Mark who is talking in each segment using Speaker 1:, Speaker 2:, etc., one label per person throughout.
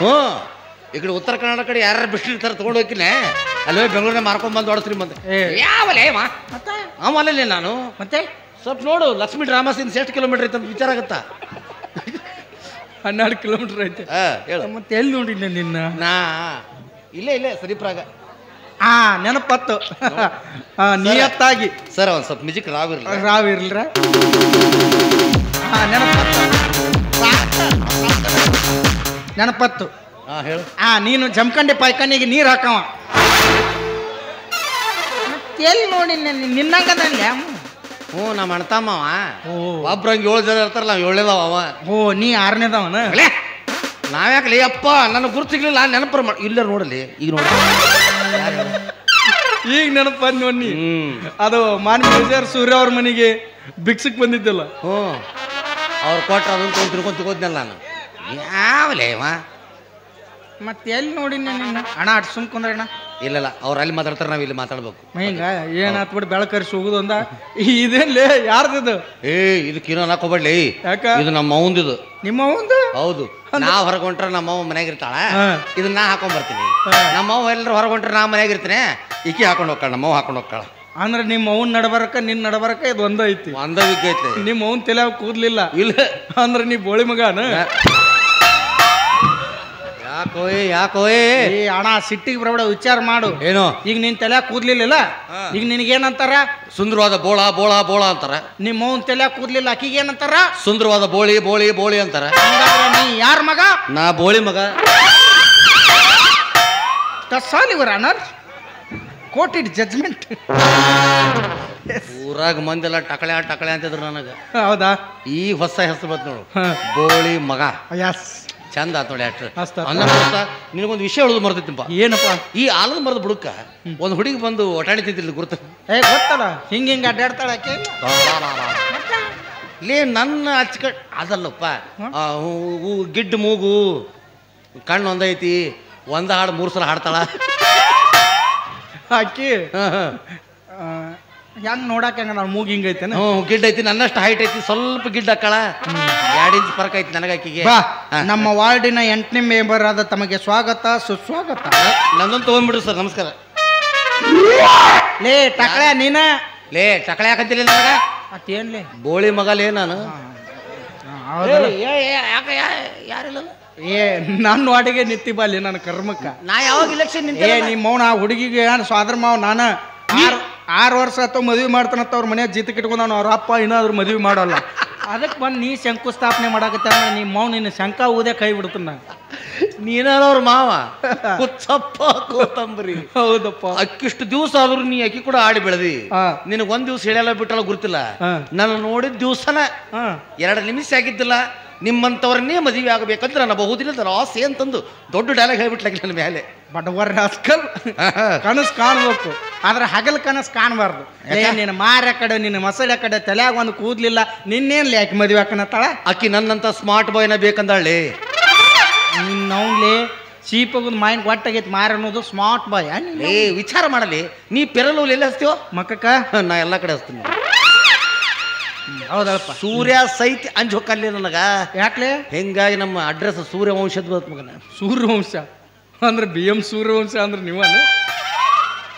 Speaker 1: ಹ್ಞೂ ಈ ಕಡೆ ಉತ್ತರ ಕನ್ನಡ ಕಡೆ ಯಾರು ಬಿಟ್ಟಿರ್ತಾರೆ ತೊಗೊಂಡು ಹೋಗಿನೇ ಅಲ್ಲೇ ಬೆಂಗಳೂರಿನ ಮಾರ್ಕೊಂಡ್ಬಂದು ಹೊಡ್ಸ್ರಿ ಬಂದೆ ಯಾವಲೇ ಮತ್ತೆ ಅವಲ್ಲೇ ನಾನು ಮತ್ತೆ ಸ್ವಲ್ಪ ನೋಡು ಲಕ್ಷ್ಮೀ ಡ್ರಾಮಾಸಿಂದ ಎಷ್ಟು ಕಿಲೋಮೀಟರ್ ಐತೆ ಅಂತ ವಿಚಾರ ಆಗುತ್ತಾ
Speaker 2: 12 ಕಿಲೋಮೀಟರ್ ಐತೆ
Speaker 1: ಹೇಳು
Speaker 2: ಮತ್ತೆ ಎಲ್ಲಿ ನೋಡಿದ್ದೆ ನಿನ್ನ
Speaker 1: ನಾ ಇಲ್ಲೇ ಸರಿಪ್ರಾಗ
Speaker 2: ನೆನಪತ್ತು ನಿಯತ್ತಾಗಿ
Speaker 1: ಸರ್ ಒಂದು ಸ್ವಲ್ಪ ಮ್ಯೂಸಿಕ್
Speaker 2: ರಾವಿರ್ಲ್ರ ನೆನಪತ್ತು
Speaker 1: ಹೇಳು
Speaker 2: ನೀನು ಜಮಖಂಡಿ ಪಾಯ್ಕನಿಗೆ ನೀರು ಹಾಕವ ಎಲ್ಲಿ ನೋಡಿ ನಿನ್ನಂಗದಲ್ಲಿ
Speaker 1: ಹ್ಞೂ ನಮ್ಮ ಅಣ್ತಮ್ಮವ ಒಬ್ರಂಗೆ 7 ಜನ ಇರ್ತಾರಲ್ಲ 7ನೇದವ ಅವ
Speaker 2: ನೀ 6ನೇದವನ
Speaker 1: ನಾವ್ಯಾಕಲಿ ಅಪ್ಪ ನನಗೆ ಗುರ್ತು ಸಿಗ್ಲಿಲ್ಲ ನೆನಪರ ಇಲ್ಲ ನೋಡಲಿ ಈಗ ನೋಡಿ
Speaker 2: ಈಗ ನೆನಪು ಬಂದ್ ನೋಡಿ ಅದು ಮಾನ್ಮೇಜರ್ ಸೂರ್ಯ ಅವ್ರ ಮನೆಗೆ ಭಿಕ್ಷಕ್ ಬಂದಿದ್ದಲ್ಲ
Speaker 1: ಅವ್ರು ಕೊಟ್ರ ಅದನ್ನು ತಿಳ್ಕೊಂತಿಗೋದ್ನಲ್ಲ ನಾನು ಯಾವಲೇ
Speaker 2: ಮತ್ತೆ ಎಲ್ಲಿ ನೋಡಿ ನಿನ್ನ ಅಣ್ಣ ಅಟ್ ಸುಮ್ಕೊಂಡ್ರಣ್ಣ
Speaker 1: ಇಲ್ಲ ಅವ್ರು ಅಲ್ಲಿ ಮಾತಾಡ್ತಾರೆ ನಾವು ಇಲ್ಲಿ ಮಾತಾಡ್ಬೇಕು
Speaker 2: ಹಿಂಗ ಏನಾತ್ ಬಿಟ್ಟು ಬೆಳಕರಿಸಿ ಹೋಗುದು ಅಂದ ಇದೇನ್ಲೇ ಯಾರ್ದು
Speaker 1: ಇದು ಕಿನೋ ಹಾಕೋಬೇಡ್ಲಿ
Speaker 2: ಯಾಕ
Speaker 1: ಇದು ನಮ್ಮ ಅವಂದಿದು
Speaker 2: ನಿಮ್ಮ ಅವಂದು
Speaker 1: ಹೌದು ನಾವ್ ಹೊರಗೊಂಡ್ರೆ ನಮ್ಮ ಅವ್ವ ಮನ್ಯಾಗ ಇರ್ತಾಳ ಇದನ್ನ ನಾ ಹಾಕೊಂಡ್ ಬರ್ತೀನಿ ನಮ್ಮ ಅವ್ವ ಎಲ್ಲರೂ ಹೊರಗೊಂಡ್ರೆ ನಾ ಮನ್ಯಾಗ ಇರ್ತೀನಿ ಈಕಿ ಹಾಕೊಂಡು ಹೋಗ್ತಾಳ ನಮ್ಮ ಅವ್ವ ಹಾಕೊಂಡು ಹೋಗ್ತಾಳ
Speaker 2: ಅಂದ್ರೆ ನಿಮ್ಮ ಅವ್ನ ನಡಬರಕ ನಿನ್ ನಡಬರಕ ಇದು ಒಂದ ಐತಿ
Speaker 1: ಒಂದವಿಕೆ ಐತಿ
Speaker 2: ನಿಮ್ಮ ಅವ್ನ ತಲೆ ಕೂದ್ಲಿಲ್ಲ
Speaker 1: ಇಲ್ಲ
Speaker 2: ಅಂದ್ರೆ ನೀ ಬೋಳಿ ಮಗನ
Speaker 1: ಯಾಕೋ
Speaker 2: ಅಣ್ಣ ಸಿಟ್ಟಿಗೆ ಬರಬೇಡ ವಿಚಾರ ಮಾಡು
Speaker 1: ಏನು ಈಗ
Speaker 2: ನಿನ್ ತಲೆ ಕೂದ್ಲಿಲ್ಲ ಈಗ ನಿನಗೇನಂತಾರ
Speaker 1: ಸುಂದರವಾದ ಬೋಳ ಬೋಳ ಬೋಳ ಅಂತಾರ
Speaker 2: ನಿಮ್ಮ ಅವ್ನ ತಲೆ ಕೂದ್ಲಿಲ್ಲ ಆಕಿಗೆ ಏನಂತಾರ
Speaker 1: ಸುಂದರವಾದ ಬೋಳಿ ಬೋಳಿ ಬೋಳಿ ಅಂತಾರ
Speaker 2: ನೀ ಯಾರ ಮಗ
Speaker 1: ನಾ ಬೋಳಿ ಮಗ
Speaker 2: ಸಾಲಿವರ್ ಅನರ್ ಕೋರ್ಟಿಡ್ ಜಡ್ಜ್ಮೆಂಟ್
Speaker 1: ಊರಾಗ ಮಂದೆಲ್ಲ ಟಕಳೆ ಅಂತಿದ್ರು ನನಗ
Speaker 2: ಹೌದಾ
Speaker 1: ಈಗ ಹೊಸ ಹೆಸರು ಬಂತು ನೋಡು ಬೋಳಿ ಮಗ ಚಂದ ಆತ್ ನೋಡಿ ನಿನಗೊಂದು ವಿಷಯ ಹೇಳೋದು ಮರ್ತಿತ್ತಪ್ಪ
Speaker 2: ಏನಪ್ಪ
Speaker 1: ಈ ಆಲದ ಮರದ ಬುಡಕ್ಕ ಒಂದು ಹುಡುಗಿ ಬಂದು ಒಟಾಣಿ ತಿಂತಿರ್ಲಿ ಗುರುತ
Speaker 2: ಗೊತ್ತಲ್ಲ ಹಿಂಗ ಅಡ್ಡಾಡ್ತಾಳ
Speaker 1: ಲೇ ನನ್ನ ಅಚ್ಚಕಟ್ ಅದಲ್ಲಪ್ಪ ಗಿಡ್ಡು ಮೂಗು ಕಣ್ಣು ಒಂದೈತಿ ಒಂದ ಹಾಡು 3 ಸಲ ಹಾಡ್ತಾಳ
Speaker 2: ಆಕಿ ಹೆಂಗ್ ನೋಡಾಕ ನಾನು ಮೂಗಿ ಹಿಂಗೈತೆ
Speaker 1: ಗಿಡ್ ಐತಿ ನನ್ನಷ್ಟು ಹೈಟ್ ಐತಿ ಸ್ವಲ್ಪ ಗಿಡ್ ಹಾಕಳ 2 ಇಂಚ್ ಫರ್ಕ್ ಐತಿ ನನಗಾಕಿಗೆ
Speaker 2: ನಮ್ಮ ವಾರ್ಡಿನ 8ನೇ ಮೆಂಬರ್ ಆದ ತಮಗೆ ಸ್ವಾಗತ ಸುಸ್ವಾಗತ
Speaker 1: ನಂದೊಂದು ತಗೊಂಡ್ಬಿಡ್ರಿ ಸರ್ ನಮಸ್ಕಾರ
Speaker 2: ಲೇ ಟಕಳೆ ನೀನ
Speaker 1: ಲೇ ಟಕಳೆ ಯಾಕಂತಿಲ್ಲ ನನಗ
Speaker 2: ಅತ್ತೇನ್ಲೇ
Speaker 1: ಬೋಳಿ ಮಗಲೇ ನಾನು ಯಾರಿಲ್ಲ
Speaker 2: ನನ್ನ ವಾರ್ಡಿಗೆ ನಿತ್ತಿ ಬಾಲಿ ನನ್ನ ಕರ್ಮಕ್ಕ
Speaker 1: ನಾ ಯಾವಾಗ ಇಲೆಕ್ಷನ್
Speaker 2: ನಿಮ್ಮ ಮೌನ ಹುಡುಗಿಗೆ ಸ್ವಾದ್ರ ಮಾವ ನಾನ 6 ವರ್ಷ ಅಥವಾ ಮದುವೆ ಮಾಡ್ತಾನಂತ ಅವ್ರ ಮನೆಯಾಗ ಜೀತಕ್ಕೆ ಇಟ್ಕೊಂಡ್ ಅವ್ರ ಅಪ್ಪ ಏನಾದ್ರು ಮದುವೆ ಮಾಡಲ್ಲ ಅದಕ್ಕೆ ಬಂದು ನೀ ಶಂಕುಸ್ಥಾಪನೆ ಮಾಡಾಕತ್ತ ನಿಮ್ಮ ಮಾವ್ ನಿನ್ನ ಶಂಕ ಊದೇ ಕೈ ಬಿಡ್ತಾನ
Speaker 1: ನೀನವ್ರ ಮಾವ ಕುಚ್ಚಪ್ಪ ಕೋತಂಬರಿ
Speaker 2: ಹೌದಪ್ಪ
Speaker 1: ಅಕ್ಕಿಷ್ಟು ದಿವಸ ಆದ್ರೂ ನೀ ಅಕ್ಕಿ ಕೂಡ ಆಡಿ ಬೆಳೆದಿ ನಿನಗೆ 1 ದಿವಸ ಹೇಳಲ್ಲ ಬಿಟ್ಟಲ್ಲ ಗುರ್ತಿಲ್ಲ ನಾನು ನೋಡಿದ ದಿವಸನ 2 ನಿಮಿಷ ಆಗಿದ್ದಿಲ್ಲ ನಿಮ್ಮಂತವ್ರನ್ನೇ ಮದುವೆ ಆಗಬೇಕಂದ್ರೆ ನನ್ನ ಬಹುದಿನದ ಆಸೆ ಅಂತಂದು ದೊಡ್ಡ ಡೈಲಾಗ್ ಹೇಳ್ಬಿಟ್ಲಾಗಿ ನನ್ನ ಮೇಲೆ
Speaker 2: ಬಡವರ್ ರಾಸ್ಕಲ್ ಕನಸು ಕಾಣ್ಬೇಕು ಆದ್ರೆ ಹಗಲ್ ಕನಸು ಕಾಣಬಾರ್ದು ನಿನ್ನ ಮಾರ ಕಡೆ ನಿನ್ನ ಮಸಳೆ ಕಡೆ ತಲೆಯಾಗ ಒಂದು ಕೂದ್ಲಿಲ್ಲ ನಿನ್ನೇನ್ಲಿ ಯಾಕೆ ಮದುವೆ ಹಾಕನತ್ತಾಳ
Speaker 1: ಅಕ್ಕಿ ನನ್ನಂತ ಸ್ಮಾರ್ಟ್ ಬಾಯ್ನ ಬೇಕಂದಾಳೆ
Speaker 2: ನಿನ್ನವ್ಲಿ ಚೀಪಗದ್ ಮೈಂಡ್ ಒಟ್ಟಾಗೈತಿ ಮಾರ ಅನ್ನೋದು ಸ್ಮಾರ್ಟ್ ಬಾಯ್
Speaker 1: ವಿಚಾರ ಮಾಡಲಿ ನೀ ಪೆರಲೂಲ್ ಎಲ್ಲಿ ಹಚ್ತೀವೋ
Speaker 2: ಮಕ್ಕಕ್ಕ
Speaker 1: ನಾ ಎಲ್ಲ ಕಡೆ ಹಚ್ತೀನಿ
Speaker 2: ಹೌದಪ್ಪ
Speaker 1: ಸೂರ್ಯ ಸೈತಿ ಅಂಜ್ ಹೊಕ್ಕಲ್ಲಿ ನನಗ
Speaker 2: ಯಾಕ್ಲೆ
Speaker 1: ಹಿಂಗಾಗಿ ನಮ್ಮ ಅಡ್ರೆಸ್ ಸೂರ್ಯವಂಶದ ಬತ್ ಮಗನ
Speaker 2: ಸೂರ್ಯವಂಶ ಅಂದ್ರೆ BM ಸೂರ್ಯವಂಶ ಅಂದ್ರೆ ನೀವನ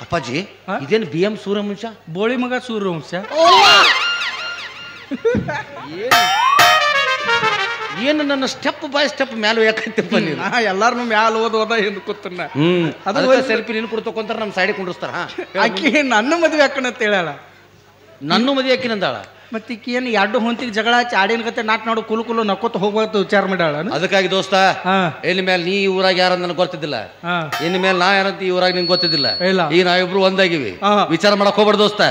Speaker 1: ಅಪ್ಪಾಜಿ ಇದೇನು BM ಸೂರ್ಯವಂಶ
Speaker 2: ಬೋಳಿ ಮಗ ಸೂರ್ಯವಂಶ
Speaker 1: ಏನು ನನ್ನ ಸ್ಟೆಪ್ ಬೈ ಸ್ಟೆಪ್ ಮ್ಯಾಲ ಯಾಕಂತಪ್ಪ ನೀನು
Speaker 2: ಎಲ್ಲಾರನು ಮ್ಯಾಲ ಓದೋದ ಎಂದು ಕೂತನ್ನ
Speaker 1: ಅದು ಸೆಲ್ಫಿ ನೀನು ಕೊಡ್ತಕೊಂತಾರ ನಮ್ಮ ಸೈಡ್ ಕುಂಡ್ರಸ್ತಾರ
Speaker 2: ಆಕಿ ನನ್ನ ಮದುವೆ ಹಾಕಣಂತ ಹೇಳಲ್ಲ
Speaker 1: ನನ್ನ ಮದುವೆ ಹಾಕಿನಂದಾಳ
Speaker 2: ಮತ್ತೆ ಏನು 2 ಹೊಂತಿಗೆ ಜಗಳ ಹಚ್ಚಿ ಆಡಿನ ಕತೆ ನಾಟ್ ನೋಡು ಕುಲು ನಕ್ಕೋತ ಹೋಗ್ಬೋದು ವಿಚಾರ ಮಾಡ್ಯಾಳ
Speaker 1: ಅದಕ್ಕಾಗಿ ದೋಸ್ತ ಇನ್ ಮೇಲೆ ನೀ ಊರಾಗ ಯಾರಂತ ನನಗೆ ಗೊತ್ತಿದ್ದಿಲ್ಲ ಇನ್ ಮೇಲೆ ನಾ ಯಾರಂತ ಈ ಊರಾಗ ನಿಂಗೆ ಗೊತ್ತಿದ್ದಿಲ್ಲ ಈಗ ನಾವಿಬ್ರು ಒಂದಾಗಿವಿ ವಿಚಾರ ಮಾಡಕ್ ಹೋಗ್ಬೇಡ ದೋಸ್ತ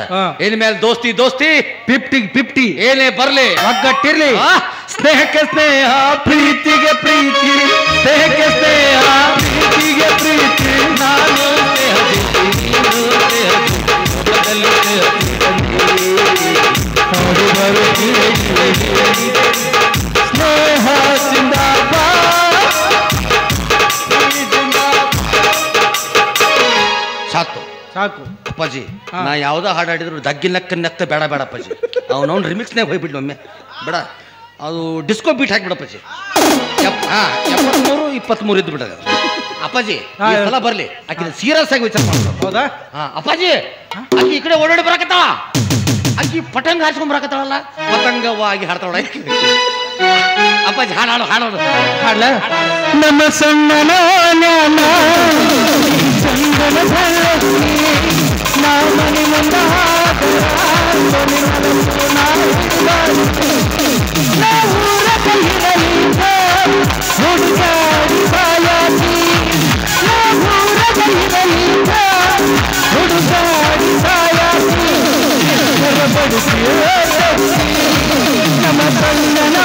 Speaker 1: ಇನ್ ಮೇಲೆ ದೋಸ್ತಿ 50-50 ಏನೇ ಬರ್ಲಿ
Speaker 2: ಒಗ್ಗಟ್ಟಿರ್ಲಿ
Speaker 1: ಸ್ನೇಹಕ್ಕೆ ಸ್ನೇಹ ಪ್ರೀತಿಗೆ ಪ್ರೀತಿ ಸ್ನೇಹಕ್ಕೆ ಸ್ನೇಹ ಪ್ರೀತಿಗೆ ಪ್ರೀತಿ ನಾನು ಸ್ನೇಹ ಸಾಕು ಅಪ್ಪಾಜಿ ನಾ ಯಾವ್ದೋ ಹಾಡು ಹಾಡಿದ್ರು ದಗ್ಗಿನಕ್ಕ ಬೇಡ ಅಪ್ಪಾಜಿ ಅವನವ್ನು ರಿಮಿಕ್ಸ್ನಾಗ ಹೋಗ್ಬಿಡ್ಲಿ ಒಮ್ಮೆ ಬೇಡ ಅದು ಡಿಸ್ಕೋ ಬೀಟ್ ಹಾಕ್ಬಿಡಪ್ಪಾಜಿ 73 ಇದ್ದು ಬಿಡದ ಅಪ್ಪಾಜಿ ಈ ಸಲ ಬರ್ಲಿ ಆಕೆ ಸೀರಿಯಸ್ ಆಗಿ ವಿಚಾರ ಮಾಡ್ತಾರೆ.
Speaker 2: ಹೌದಾ?
Speaker 1: ಅಪ್ಪಾಜಿ ಆಕಿ ಈ ಕಡೆ ಓಡಾಡಿ ಬರಕತ್ತಾಳ, ಆಕಿ ಪಟಂಗ ಹಾರಿಸ್ಕೊಂಡ್ ಬರಕತ್ತಾಳಲ್ಲ, ಪತಂಗವಾಗಿ ಹಾಡ್ತಾಳ. ಅಪ್ಪಾಜಿ ಹಾಡಾಡು ಹಾಡೋದು
Speaker 2: ಹಾಡ್ಲ
Speaker 3: ನಮ್ಮ ಸಣ್ಣನ ಚಂದನ ಮನೆ ಹುಡುಗಾಡಿ ಬಾಯಾಗಿ ಹುಡುಗಾಡಿ ಸಾಯಾಗಿ ನಮ್ಮ ಸಣ್ಣನ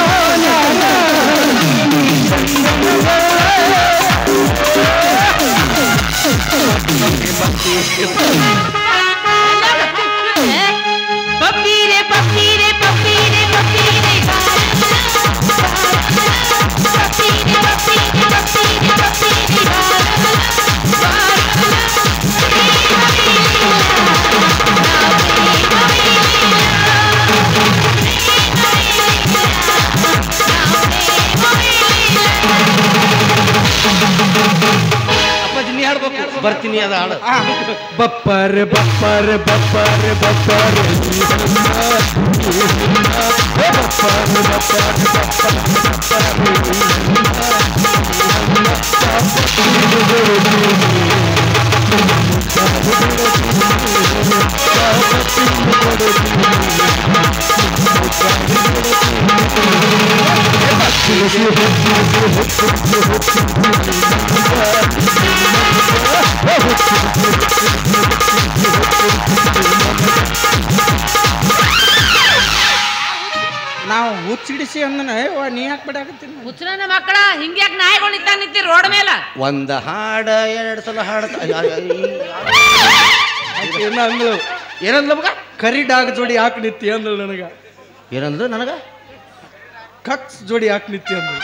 Speaker 1: ಬರ್ತೀನಿ ಅದ ಹಾಡು.
Speaker 3: ಬಪ್ಪರ್ ಬಪ್ಪರ್ ಬಪ್ಪರ್ ಬಪ್ಪರ್
Speaker 2: ನಾವು ಹುಚ್ಚಿಡಿಸಿ ಅಂದನ ನೀ ಯಾಕೆ ಬಿಡಾಕತ್ತೀನಿ?
Speaker 4: ಹುಚ್ಚನ ಮಕ್ಕಳ ಹಿಂಗ್ಯಾಕ್ ನಾಯಿಗಳು ನಿಂತಿ ರೋಡ್ ಮೇಲ
Speaker 1: ಒಂದ್ ಹಾಡ 2 ಸಲ ಹಾಡ
Speaker 2: ಅಂದ್ಳು
Speaker 1: ಏನಂದ್ಲ ಮಗ?
Speaker 2: ಕರಿ ಡಾಗ್ ಜೋಡಿ ಯಾಕೆ ನಿತ್ತಿ ಅಂದಳು ನನಗ.
Speaker 1: ಏನಂದ್ರು ನನಗ?
Speaker 2: ಕಕ್ಸ್ ಜೋಡಿ ಯಾಕೆ ನಿತ್ತಿ ಅಂದ್ಳು.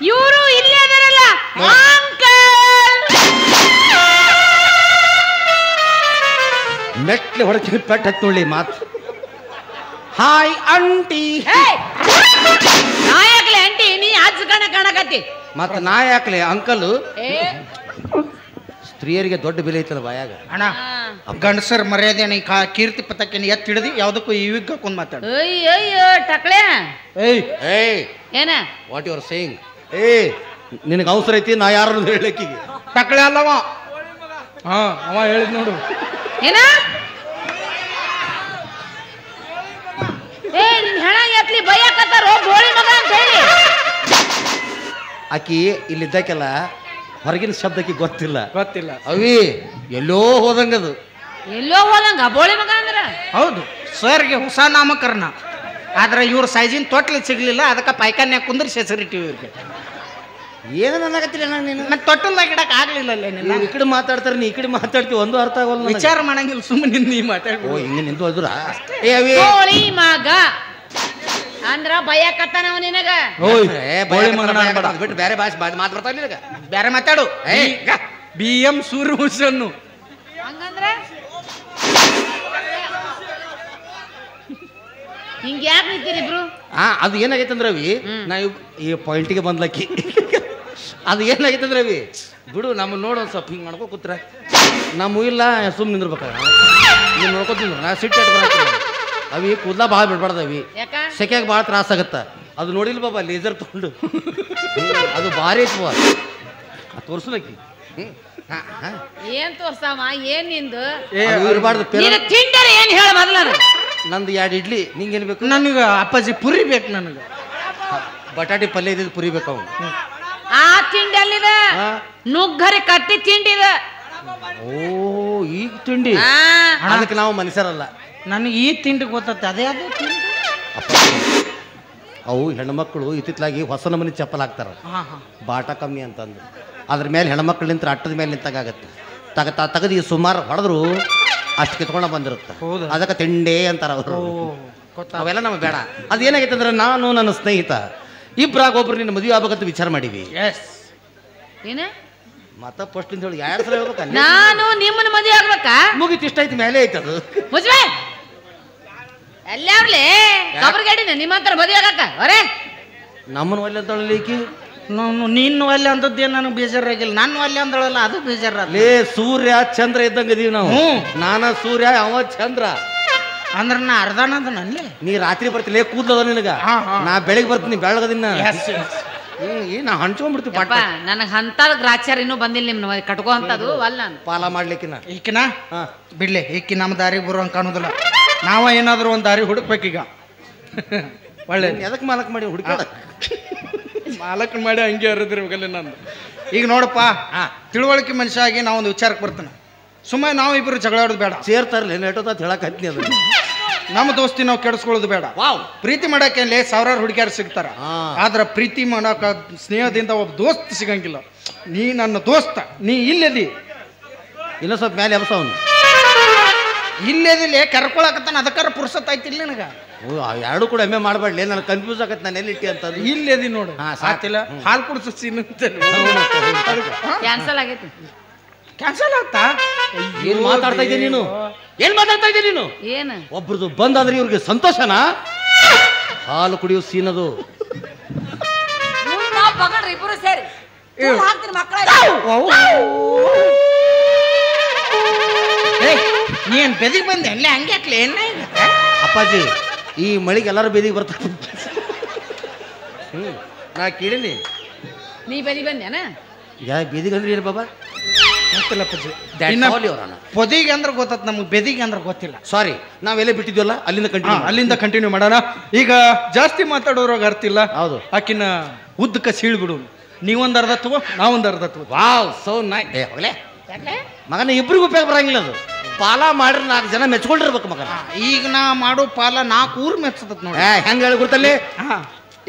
Speaker 4: ಇವರು ಇಲ್ಲೇ ಅದರಲ್ಲ ಅಂಕಲ್.
Speaker 1: ಮೆಟ್ಲೆ ಹೊಡಕಿ ಪೆಟ್ ಹತ್ತಿ ನೋಡ್ಲಿ ಮಾತು. ಹಾಯ್ ಅಂಟಿ.
Speaker 4: ನಾ ಯಾಕ್ಲೆ ಅಂಟಿ ನೀ ಅಜ್ಜ ಕಾಣಕತ್ತಿ
Speaker 1: ಮತ್ತ ನಾ ಯಾಕ್ಲೆ ಅಂಕಲ್. ಸ್ತ್ರೀಯರಿಗೆ ದೊಡ್ಡ ಬೆಲೆ ಐತಲ್ಲ ಬಾಯಾಗ.
Speaker 2: ಅಣ್ಣ ಗಂಡಸರ್ ಮರ್ಯಾದೆ ಕೀರ್ತಿ ಪತಕ್ಕೆ ಎತ್ತಿ ಹಿಡಿದು ಯಾವ್ದಕ್ಕೂ ಇವಿಗ್ ಹಾಕೊಂಡ್ ಮಾತಾಡ.
Speaker 4: ಅಯ್ಯೋ ಟಕ್ಳೆ
Speaker 1: ಏಯ್
Speaker 4: ಏನ
Speaker 1: ವಾಟ್ ಯು ಆರ್ ಸೇಯಿಂಗ್? ನಿನಗೆ ಅವಸರ ಐತಿ ನಾ ಯಾರು ಹೇಳಕ್ಕಿಗೆ?
Speaker 2: ಟಕ್ಳೆ ಅಲ್ಲವ. ಹಾ ಅವ ಹೇಳಿದ್ ನೋಡು.
Speaker 4: ಏನ ನಿನ್ ಹೆಣ ಎತ್ಲಿ ಬೈಯಾಕತ್ತಾರ ಗೋಳಿ ಮಗ ಅಂತ ಹೇಳಿ.
Speaker 1: ಆಕಿ ಇಲ್ಲಿದ್ದಕ್ಕೆಲ್ಲ ಹೊರಗಿನ ಶಬ್ದಕ್ಕೆ ಗೊತ್ತಿಲ್ಲ. ಅವಿ ಎಲ್ಲೋ ಹೋದಂಗದು.
Speaker 4: ಎಲ್ಲೋ ಹೋದಂಗ ಬೋಳಿ ಮಗ ಅಂದ್ರ
Speaker 2: ಹೌದು. ಸರ್ಗೆ ಹೊಸ ನಾಮಕರಣ ಆದ್ರೆ ಇವ್ರ ಸೈಜಿನ ತೊಟ್ಲಿ ಸಿಗ್ಲಿಲ್ಲ, ಅದಕ್ಕೆ ಪೈಖಾನ್ಯಾಗ ಕುಂದ್ರಿಸಿ ಹೆಸರಿಟ್ಟಿವಿ ಇವ್ರಿಗೆ.
Speaker 1: ಏನು ನನಗತ್ತಿಲ್ಲ ನೀನು?
Speaker 2: ಮತ್ತೆ ತೊಟ್ಟಲ್ದಾಗ ಇಡಕ್ ಆಗ್ಲಿಲ್ಲ.
Speaker 1: ಈ ಕಡೆ ಮಾತಾಡ್ತಾರೆ, ನೀ ಈ ಕಡೆ ಮಾತಾಡ್ತೀವಿ, ಒಂದು ಅರ್ಥ ಆಗೋಲ್ಲ.
Speaker 2: ವಿಚಾರ ಮಾಡಂಗಿಲ್ಲ, ಸುಮ್ಮನೆ ನೀ ಮಾತಾಡ.
Speaker 1: ಓ ಹಿಂಗೆ ನಿಂತು ಹೋದ್ರ
Speaker 4: ಗೋಳಿ ಮಗ ಅಂದ್ರ ಬೈಯಾಕತ್ತಾನ ಅವ ನಿನಗ.
Speaker 1: ಬಿಟ್ಟು ಬೇರೆ ಭಾಷೆ ಮಾತು ಬರ್ತಾವ ನಿನಗ.
Speaker 2: ಬೇರೆ ಮಾತಾಡು. BM ಸೂರ್ಯವಂಶನ್
Speaker 4: ಹಂಗಂದ್ರ ಹಿಂಗ ಯಾಕೆ ನಿಂತೀರಿ ಇಬ್ರು?
Speaker 1: ಅದು ಏನಾಗೈತೆ ಅಂದ್ರೆ ಅವಿ ನಾ ಈ ಪಾಯಿಂಟಿಗೆ ಬಂದ್ಲಕ್ಕಿ. ಅದು ಏನಾಗೈತೆ ಅಂದ್ರೆ ಅವಿ ಬಿಡು, ನಮ್ಮ ನೋಡು ಒಂದು ಸ್ವಲ್ಪ ಹಿಂಗೆ ಮಾಡ್ಕೊ ಕೂತ್ರ ನಮ್ಮ ಇಲ್ಲ ಸುಮ್ಮನೆ ನಿಂದಿರ್ಬೇಕಾಗ ನೀನು ನೋಡ್ಕೊತೀನಿ. ನಾ ಸಿಟ್ಟು ಅವಿ ಕೂದಲ ಭಾಳ ಬಿಡ್ಬಾರ್ದವಿ, ಸೆಕೆಗೆ ಭಾಳ ತ್ರಾಸ ಆಗತ್ತ. ಅದು ನೋಡಿಲ್ ಬಾಬಾ ಲೇಸರ್ ತಗೊಂಡು, ಅದು ಭಾರಿ ಐತವ ತೋರ್ಸಲಕ್ಕಿ.
Speaker 4: ಏನ್ ತೋರ್ಸಾವ ಏನ್ ನಿಂದು
Speaker 1: ಇರಬಾರ್ದು.
Speaker 4: ತಿಂಡರ್ ಏನ್ ಹೇಳ ಮೊದಲ
Speaker 1: ನಂದು 2 ಇಡ್ಲಿ. ನಿಂಗೇನು ಬೇಕು?
Speaker 2: ನನಗೆ ಅಪ್ಪಾಜಿ ಪುರಿ ಬೇಕು. ನನಗೆ
Speaker 1: ಬಟಾಟಿ ಪಲ್ಯ ಇದ್ದಿದ್ದು ಪುರಿ ಬೇಕು. ಅವನು
Speaker 4: ಆ ತಿಂಡಿ ಅಲ್ಲಿದ ನುಗ್ಗರಿ ಕಟ್ಟಿ ತಿಂಡಿದ.
Speaker 1: ಓ ಈಗ ತಿಂಡಿ ಅದಕ್ಕೆ ನಾವು ಮನುಷ್ಯರಲ್ಲ.
Speaker 2: ನನಗೆ ಈ ತಿಂಡಿ ಗೊತ್ತತ್ತೆ. ಅದೇ ಅದೇ ತಿಂಡಿ.
Speaker 1: ಅವು ಹೆಣ್ಮಕ್ಳು ಇತ್ತಿತ್ತಲಾಗಿ ಹೊಸ ನಮೂನಿ ಚಪ್ಪಲ್ ಹಾಕ್ತಾರ, ಬಾಟ ಕಮ್ಮಿ ಅಂತಂದು. ಅದ್ರ ಮೇಲೆ ಹೆಣ್ಮಕ್ಳು ನಿಂತ್ರ ಅಟ್ಟದ ಮೇಲೆ ನಿಂತಾಗತ್ತೆ. ತಗದಿ ಸುಮಾರು ಹೊಡೆದ್ರು ಅಷ್ಟು ಕಿತ್ಕೊಂಡ ಬಂದಿರುತ್ತೆ. ಅದಕ್ಕೆ ತಿಂಡೇ ಅಂತಾರ ಅವರು. ಅವೆಲ್ಲ ನಮಗೆ ಬೇಡ. ಅದೇನಾಗೈತೆ ಅಂದ್ರೆ ನಾನು ನನ್ನ ಸ್ನೇಹಿತ ಇಬ್ಬರಾಗ ಒಬ್ರು ನಿನ್ನ ಮದುವೆ ಆಗ್ಬೇಕಂತ ವಿಚಾರ ಮಾಡೀವಿ.
Speaker 4: ಏನ
Speaker 1: ಮತ್ತ ಫಸ್ಟ್ ಅಂತ ಹೇಳಿ 2 ಸಲ ಹೇಳ್ಬೇಕ.
Speaker 4: ನಾನು ನಿಮ್ಮನ್ನ ಮದುವೆ ಆಗ್ಬೇಕಾ?
Speaker 1: ಮುಗಿತು, ಇಷ್ಟ ಐತಿ ಮೇಲೆ ಐತದು.
Speaker 4: ಮುಜ್ವೆ ಎಲ್ಲಾರ್ಲಿ ಕಬರ್ಗಡಿನ ನಿಮ್ಮಂತರ ಮದುವೆ ಆಗಕ್ಕ ಅವರೇ
Speaker 1: ನಮ್ಮನ್ನು ಒಲ್ಲೆ ಅಂತಳಲ್ಲ ಈಕಿ
Speaker 2: ನೀನು ಅಲ್ಲಿ ಅಂದದ್ದೇನು ನನಗೆ ಬೇಜಾರಾಗಿಲ್ಲ ನಾನು ಅಲ್ಲಿ ಅಂದಳಲ್ಲ ಅದು ಬೇಜಾರ
Speaker 1: ಲೇ ಸೂರ್ಯ ಚಂದ್ರ ಇದ್ದಂಗ ಇದೀವಿ ನಾವು ನಾನ ಸೂರ್ಯ ಅವ ಚಂದ್ರ
Speaker 2: ಅಂದ್ರೆ ನಾ ಅರ್ಧನದ ನಲ್ಲಿ
Speaker 1: ನೀ ರಾತ್ರಿ ಬರ್ತಿಲ್ಲ ಕೂದಲದ ನಿನಗ ನಾ ಬೆಳಿಗ್ಗೆ ಬರ್ತೀನಿ ಬೆಳಗದಿನ ನಾ ಹಂಚ್ಕೊಂಡ್ಬಿಡ್ತೀವಿ
Speaker 4: ಯಪ್ಪ ನನಗೆ ಅಂತದ ಗ್ರಾಚಾರ ಇನ್ನೂ ಬಂದಿಲ್ಲ ನಿಮ್ನ ಕಟ್ಕೋ ಅಂತದು ಅಲ್ಲ ನಾನು
Speaker 1: ಪಾಲ ಮಾಡ್ಲಿಕ್ಕಿನ
Speaker 2: ಈಕಿನ ಬಿಡ್ಲಿ ಈಕಿ ನಮ್ಮ ದಾರಿಗೆ ಬರುವಂಗೆ ಕಾಣೋದಿಲ್ಲ ನಾವ ಏನಾದರೂ ಒಂದು ದಾರಿ ಹುಡುಕ್ಬೇಕೀಗ ಒಳ್ಳೆ
Speaker 1: ಎದಕ್ಕೆ ಮಾಲಕ್ ಮಾಡಿ ಹುಡುಕಾಡ
Speaker 2: ಮಾಲಕನ್ ಮಾಡಿ ಹಂಗೆ ಹರಿದಿರ್ಬೇಕಲ್ಲ ನಂದು ಈಗ ನೋಡಪ್ಪ ತಿಳುವಳಿಕೆ ಮನುಷ್ಯ ಆಗಿ ನಾವೊಂದು ವಿಚಾರಕ್ಕೆ ಬರ್ತಾನೆ ಸುಮ್ಮನೆ ನಾವು ಇಬ್ಬರು ಜಗಳ ಆಡೋದು ಬೇಡ
Speaker 1: ಸೇರ್ತಾರಲ್ಲ ನೆಟ್ಟೋತ ಹೇಳಕತ್ನಿ ಅದು
Speaker 2: ನಮ್ಮ ದೋಸ್ತಿ ನಾವು ಕೆಡಿಸ್ಕೊಳ್ಳೋದು ಬೇಡ ಪ್ರೀತಿ ಮಾಡಕ್ಕೆ ಸಾವಿರಾರು ಹುಡುಗಿಯಾರು ಸಿಗ್ತಾರ ಆದ್ರೆ ಪ್ರೀತಿ ಮಾಡಕ ಸ್ನೇಹದಿಂದ ಒಬ್ಬ ದೋಸ್ತ್ ಸಿಗಂಗಿಲ್ಲ ನೀ ನನ್ನ ದೋಸ್ತ ನೀ ಇಲ್ಲದಿ
Speaker 1: ಇನ್ನೂ ಸ್ವಲ್ಪ ಮೇಲೆ ಎಬ್ಸವನು
Speaker 2: ಇಲ್ಲದಿಲ್ಲ ಕರ್ಕೊಳಕತ್ತಾನ ಅದಕ್ಕಾರ ಪುರ್ಸತ್ ಆಯ್ತಿಲ್ಲ ನನಗ
Speaker 1: ಎರಡು ಕೂಡ ಎಮ್ಮೆ ಮಾಡಬೇಡ್ಲಿ ನನಗೆ ಕನ್ಫ್ಯೂಸ್ ಆಗತ್ತೆ ನಾನು ಎಲ್ಲಿಟ್ಟಿ ಅಂತ
Speaker 2: ಇಲ್ಲದಿ ನೋಡು ಸಾತಿಲ್ಲ ಹಾಲು ಕುಡಿಸು
Speaker 4: ಕ್ಯಾನ್ಸಲ್ ಆಗೈತಿ
Speaker 2: ಕ್ಯಾನ್ಸಲ್ ಆಗ್ತಾ
Speaker 1: ಏನ್ ಮಾತಾಡ್ತಾ ಇದ್ದೆ ನೀನು ಏನ್ ಮಾತಾಡ್ತಾ ಇದ್ದೆ ನೀನು
Speaker 4: ಏನು
Speaker 1: ಒಬ್ರದ್ದು ಬಂದಾದ್ರೆ ಇವ್ರಿಗೆ ಸಂತೋಷನಾ ಹಾಲು ಕುಡಿಯೋ ಸೀನದು
Speaker 4: ನಾವು ಪಗಡ್ರಿ ಇಬ್ಬರು ಸೇರಿ ಹಾಕ್ತೀನಿ ಮಕ್ಕಳ
Speaker 2: ನೀನ್ ಬೆದಿಗೆ ಬಂದೆ ಅಲ್ಲೇ ಹಂಗೆ ಹಾಕ್ಲಿ ಏನ
Speaker 1: ಅಪ್ಪಾಜಿ ಈ ಮಳಿಗೆ ಎಲ್ಲರೂ ಬೇದಿಗೆ ಬರ್ತಾರೆ ನಾ ಕೇಳಿನಿ
Speaker 4: ನೀ ಬದಿ ಬಂದ್ಯಾನ
Speaker 1: ಯಾ ಬೇದಿಗೆ ಅಂದ್ರೆ ಏನು ಬಾಬಾ
Speaker 2: ಗೊತ್ತಿಲ್ಲ ಪೊದಿಗೆ ಅಂದ್ರೆ ಗೊತ್ತ ನಮ್ಗೆ ಬೆದಿಗೆ ಅಂದ್ರೆ ಗೊತ್ತಿಲ್ಲ
Speaker 1: ಸಾರಿ ನಾವೆಲ್ಲೇ ಬಿಟ್ಟಿದ್ವಲ್ಲ
Speaker 2: ಅಲ್ಲಿಂದ ಕಂಟಿನ್ಯೂ ಮಾಡೋಣ ಈಗ ಜಾಸ್ತಿ ಮಾತಾಡೋರಾಗ ಅರ್ಥ ಇಲ್ಲ
Speaker 1: ಹೌದು
Speaker 2: ಆಕಿನ ಉದ್ದಕ್ಕೆ ಸೀಳ್ಬಿಡು ನೀವೊಂದು ಅರ್ಧ ತಗೋ ನಾವೊಂದು ಅರ್ಧ ತಗೋ
Speaker 1: ವಾವ್ ಸೋ ನೈ ಹೋಗ್ಲೇ ಮಗನ ಇಬ್ರಿಗೂ ಉಪಯೋಗ ಬರಂಗಿಲ್ಲ ಅದು ಪಾಲ ಮಾಡ್ರಿ 4 ಜನ ಮೆಚ್ಕೊಂಡಿರ್ಬೇಕು ಮಗನ
Speaker 2: ಈಗ ನಾ ಮಾಡೋ ಪಾಲ 4 ಊರು ಮೆಚ್ಚತತ್ ನೋಡಿ
Speaker 1: ಹೆಂಗ ಹೇಳಿ ಗೊತ್ತಲ್ಲಿ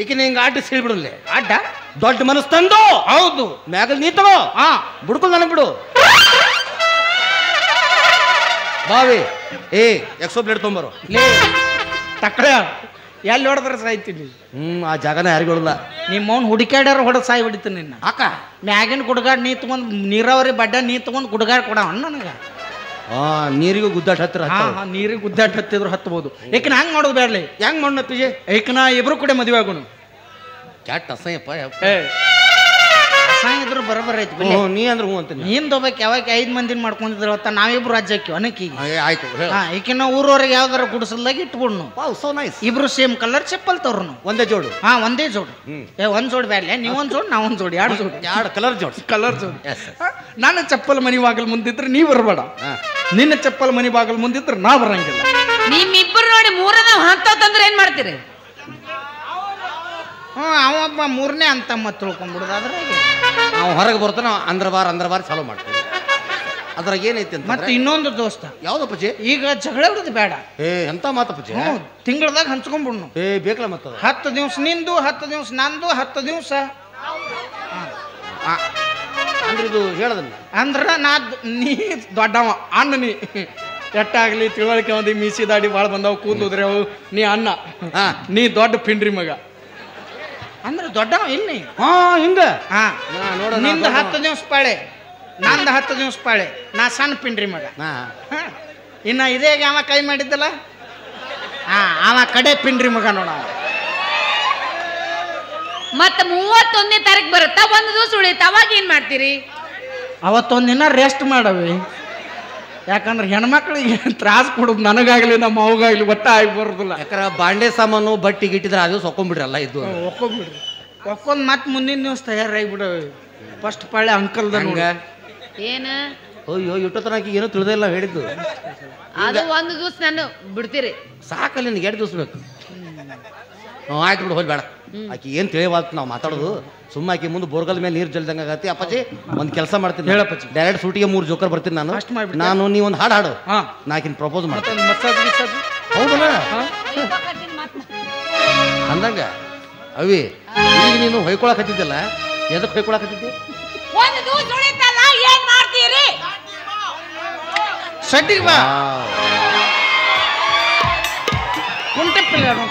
Speaker 1: ಈಕಿನ ಹಿಂಗ ಆಟ ಸೀಳ್ಬಿಡಲ್ಲಿ
Speaker 2: ಅಡ್ಡ
Speaker 1: ದೊಡ್ಡ ಮನಸ್ಸು ತಂದು
Speaker 2: ಹೌದು
Speaker 1: ಮ್ಯಾಗಲ್ ನೀ ತಗೋ ಬುಡ್ಕೊಂಡು ನನಗೆ ಬಿಡು ಬಾವಿ ಎಕ್ಸೋ ಬ್ಲೇಡ್ ತೊಂಬರು
Speaker 2: ತಕ್ಕಳ ಎಲ್ಲಿ ಹೊಡೆದ್ರೆ ಸಾಯ್ತೀನಿ
Speaker 1: ಆ ಜಾಗನ ಯಾರಿಗೂ ಹೊಡಲ್ಲ
Speaker 2: ನಿಮ್ಮ ಅವ್ನು ಹುಡುಕಾಡ್ಯಾರ ಹೊಡೆದು ಸಾಯಿ ಹೊಡಿತೀನಿ ನಿನ್ನ
Speaker 1: ಅಕ್ಕ
Speaker 2: ಮ್ಯಾಗಿನ ಗುಡ್ಗಾಡ್ ನೀ ತಗೊಂಡ್ ನೀರಾವರಿ ಬಡ್ಡ ನೀ ತಗೊಂಡ್ ಗುಡ್ಗಾಡ್ ಕೊಡ ನನಗ
Speaker 1: ನೀರಿಗೂ ಗುದ್ದಾಟ ಹತ್ತಿರ
Speaker 2: ನೀರಿಗೆ ಗುದ್ದಾಟ ಹತ್ತಿದ್ರು ಹತ್ತಬಹುದು ಏಕನ ಹಂಗ್ ಮಾಡೋದು ಬೇಡಲಿ
Speaker 1: ಹೆಂಗ್ ಮಾಡೋಣ ಪಿಜೆ
Speaker 2: ಏಕನ ಇಬ್ರು ಕೂಡ ಮದುವೆ ಆಗೋಣ
Speaker 1: ಕ್ಯಾಟ್ ಅಸಹ್ಯಪ್ಪ
Speaker 2: ಇದ್ರು ಬರೋಬರ ಐತಿ
Speaker 1: ನೀ ಅಂದ್ರೆ ಹ್ಞೂ ಅಂತೀನಿ
Speaker 2: ನೀನ್ ಹೋಗ್ಬೇಕು ಯಾವಾಗ 5 ಮಂದಿನ ಮಾಡ್ಕೊಂಡಿದ್ರತ್ತ ನಾವಿಬ್ರು ರಾಜ್ಯ ಹಾಕಿವ್ ಅನಕ್ಕೀಗ
Speaker 1: ಆಯ್ತು
Speaker 2: ಈಕಿನ ಊರವರೆಗೆ ಯಾವ್ದಾರ ಗುಡಿಸಲ್ದಾಗ ಇಟ್ಬಿಡ್ನು
Speaker 1: ಸೋ ನೈಸ್
Speaker 2: ಇಬ್ರು ಸೇಮ್ ಕಲರ್ ಚಪ್ಪಲ್ ತವ್ರು
Speaker 1: ಒಂದೇ ಜೋಡು
Speaker 2: ಒಂದೇ ಜೋಡು ಒಂದ್ ಜೋಡಿ ಬ್ಯಾಡ್ಲೆ ನೀವೊಂದ್ ಜೋಡಿ ನಾವೊಂದ್ ಜೋಡಿ ಎರಡು
Speaker 1: ಕಲರ್ ಜೋಡು
Speaker 2: ನನ್ನ ಚಪ್ಪಲ್ ಮನಿ ಬಾಗಲ್ ಮುಂದಿದ್ರೆ ನೀ ಬರಬೇಡ ನಿನ್ನ ಚಪ್ಪಲ್ ಮನಿ ಬಾಗಲ್ ಮುಂದಿದ್ರೆ ನಾ ಬರಂಗಿಲ್ಲ
Speaker 4: ನಿಮ್ಮಿಬ್ಬರು ನೋಡಿ ಮೂರನೇ ಹಂತಂದ್ರೆ ಏನ್ ಮಾಡ್ತೀರಿ
Speaker 2: ಅವೊಬ್ಬ 3ನೇ ಅಂತ ಮತ್ತೆ ತಿಳ್ಕೊಂಡ್ಬಿಡುದು ಅದ್ರಾಗ
Speaker 1: ನಾವು ಹೊರಗೆ ಬರ್ತಾನ ಅಂದ್ರ ಬಾರ್ ಚಾಲೂ ಮಾಡ್ತೀವಿ ಅದ್ರಾಗ ಏನೈತಿ ಅಂತ
Speaker 2: ಮತ್ತೆ ಇನ್ನೊಂದು ದೋಸ್ತ
Speaker 1: ಯಾವ್ದಪ್ಪಜಿ
Speaker 2: ಈಗ ಜಗಳ ಬಿಡುದು ಬೇಡ
Speaker 1: ಎಂತ ಮಾತಪ್ಪಜಿ
Speaker 2: ತಿಂಗಳದಾಗ ಹಂಚ್ಕೊಂಡ್ಬಿಡ್ನು
Speaker 1: ಬೇಕಲ್ಲ ಮತ್ತ
Speaker 2: 10 ದಿವ್ಸ ನಿಂದು 10 ದಿವ್ಸ ನಂದು 10 ದಿವ್ಸ
Speaker 1: ಅಂದ್ರೆ ಇದು ಹೇಳದನ್ನ
Speaker 2: ಅಂದ್ರ ನೀ ದೊಡ್ಡವ ಅಣ್ಣ ನೀ ಎಟ್ಟಾಗ್ಲಿ ತಿಳುವಳಿಕೆ ಒಂದು ಮೀಸಿ ದಾಡಿ ಭಾಳ ಬಂದಾವ ಕೂದಲುದ್ರೆ ಅವು ನೀ ಅಣ್ಣ ನೀ ದೊಡ್ಡ ಪಿಂಡ್ರಿ ಮಗ ಅಂದ್ರೆ ದೊಡ್ಡವ ಇಲ್ಲಿ
Speaker 1: ಹಿಂಗ
Speaker 2: ನಿಂದ 10 ದಿವ್ಸ ಪಾಳೆ ನಂದು 10 ದಿವ್ಸ ಪಾಳೆ ನಾ ಸಣ್ಣ ಪಿಂಡ್ರಿ ಮಗ ಇನ್ನ ಇದೇ ಅವ ಕೈ ಮಾಡಿದ್ದಲ್ಲ ಅವ ಕಡೆ ಪಿಂಡ್ರಿ ಮಗ ನೋಡ
Speaker 4: ಮತ್ತ 31ನೇ ತಾರೀಕು ಬರುತ್ತಾ ಒಂದು ದಿವಸ ಉಳಿತ ಅವಾಗ ಏನ್ ಮಾಡ್ತೀರಿ
Speaker 2: ಅವತ್ತೊಂದಿನ ರೆಸ್ಟ್ ಮಾಡವಿ ಯಾಕಂದ್ರೆ ಹೆಣ್ಮಕ್ಳಿಗೆ ತ್ರಾಸ ಕೊಡೋದು ನನಗಾಗ್ಲಿ ನಮ್ಮ ಅವಗಾಗ್ಲಿ ಒಟ್ಟ ಆಗಿ ಬರೋದಿಲ್ಲ
Speaker 1: ಯಾಕಂದ್ರೆ ಬಾಂಡೆ ಸಾಮಾನು ಬಟ್ಟಿ ಗಿಟ್ಟಿದ್ರೆ ಅದು ಸೊಕೊಂಡ್ಬಿಡ್ರಲ್ಲ ಇದು
Speaker 2: ಒಕ್ಕೊಂಡ್ಬಿಡ್ರಿ ಒಕ್ಕೊಂಡ್ ಮತ್ತೆ ಮುಂದಿನ ದಿವಸ ತಯಾರಾಗಿಬಿಡವಿ ಫಸ್ಟ್ ಪಾಳೆ ಅಂಕಲ್ದಂಗ
Speaker 4: ಏನ
Speaker 1: ಅಯ್ಯೋ ಇಟ್ಟು ತನಕ ಏನೋ ತಿಳಿದಿಲ್ಲ ಹೇಳಿದ್ದು
Speaker 4: ಅದು ಒಂದು ದಿವಸ ನಾನು ಬಿಡ್ತೀರಿ
Speaker 1: ಸಾಕಲ್ಲಿ ನಿನಗೆ 2 ದಿವಸ ಬೇಕು ಆಯ್ತು ಬಿಡು ಹೋಗಿ ಬೇಡ ಆಕಿ ಏನು ತಿಳಿವಾಗ್ತು ನಾವು ಮಾತಾಡೋದು ಸುಮ್ಮ ಆಕಿ ಮುಂದೆ ಬೋರ್ಗಲ್ ಮೇಲೆ ನೀರು ಜಲ್ದಂಗೆ ಆಗತ್ತೆ ಅಪ್ಪಾಜಿ ಒಂದು ಕೆಲಸ ಮಾಡ್ತೀನಿ
Speaker 2: ಹೇಳಪ್ಪಾಜಿ
Speaker 1: ಡೈರೆಕ್ಟ್ ಸೂಟಿಗೆ 3 ಜೋಕರ್ ಬರ್ತೀನಿ ನಾನು ನೀ ಒಂದು ಹಾಡು ನಾಕಿನ ಪ್ರಪೋಸ್ ಮಾಡ್ತೀನಿ ಹೌದಲ್ಲ ಅಂದಂಗ ಅವಿ ಈಗ ನೀನು ಹೊಯ್ಕೊಳಕತ್ತಿದ್ದಲ್ಲ ಎದಕ್ಕೆ ಹೊಯ್ಕೊಳಕತ್ತಿದ್ದಿ
Speaker 4: ಒಂದು ದಿವಸ ಉಳಿತಲ್ಲ ಏನ್ ಮಾಡ್ತೀರಿ
Speaker 2: ಸಡ್ಡಿಗೆ ಬಾ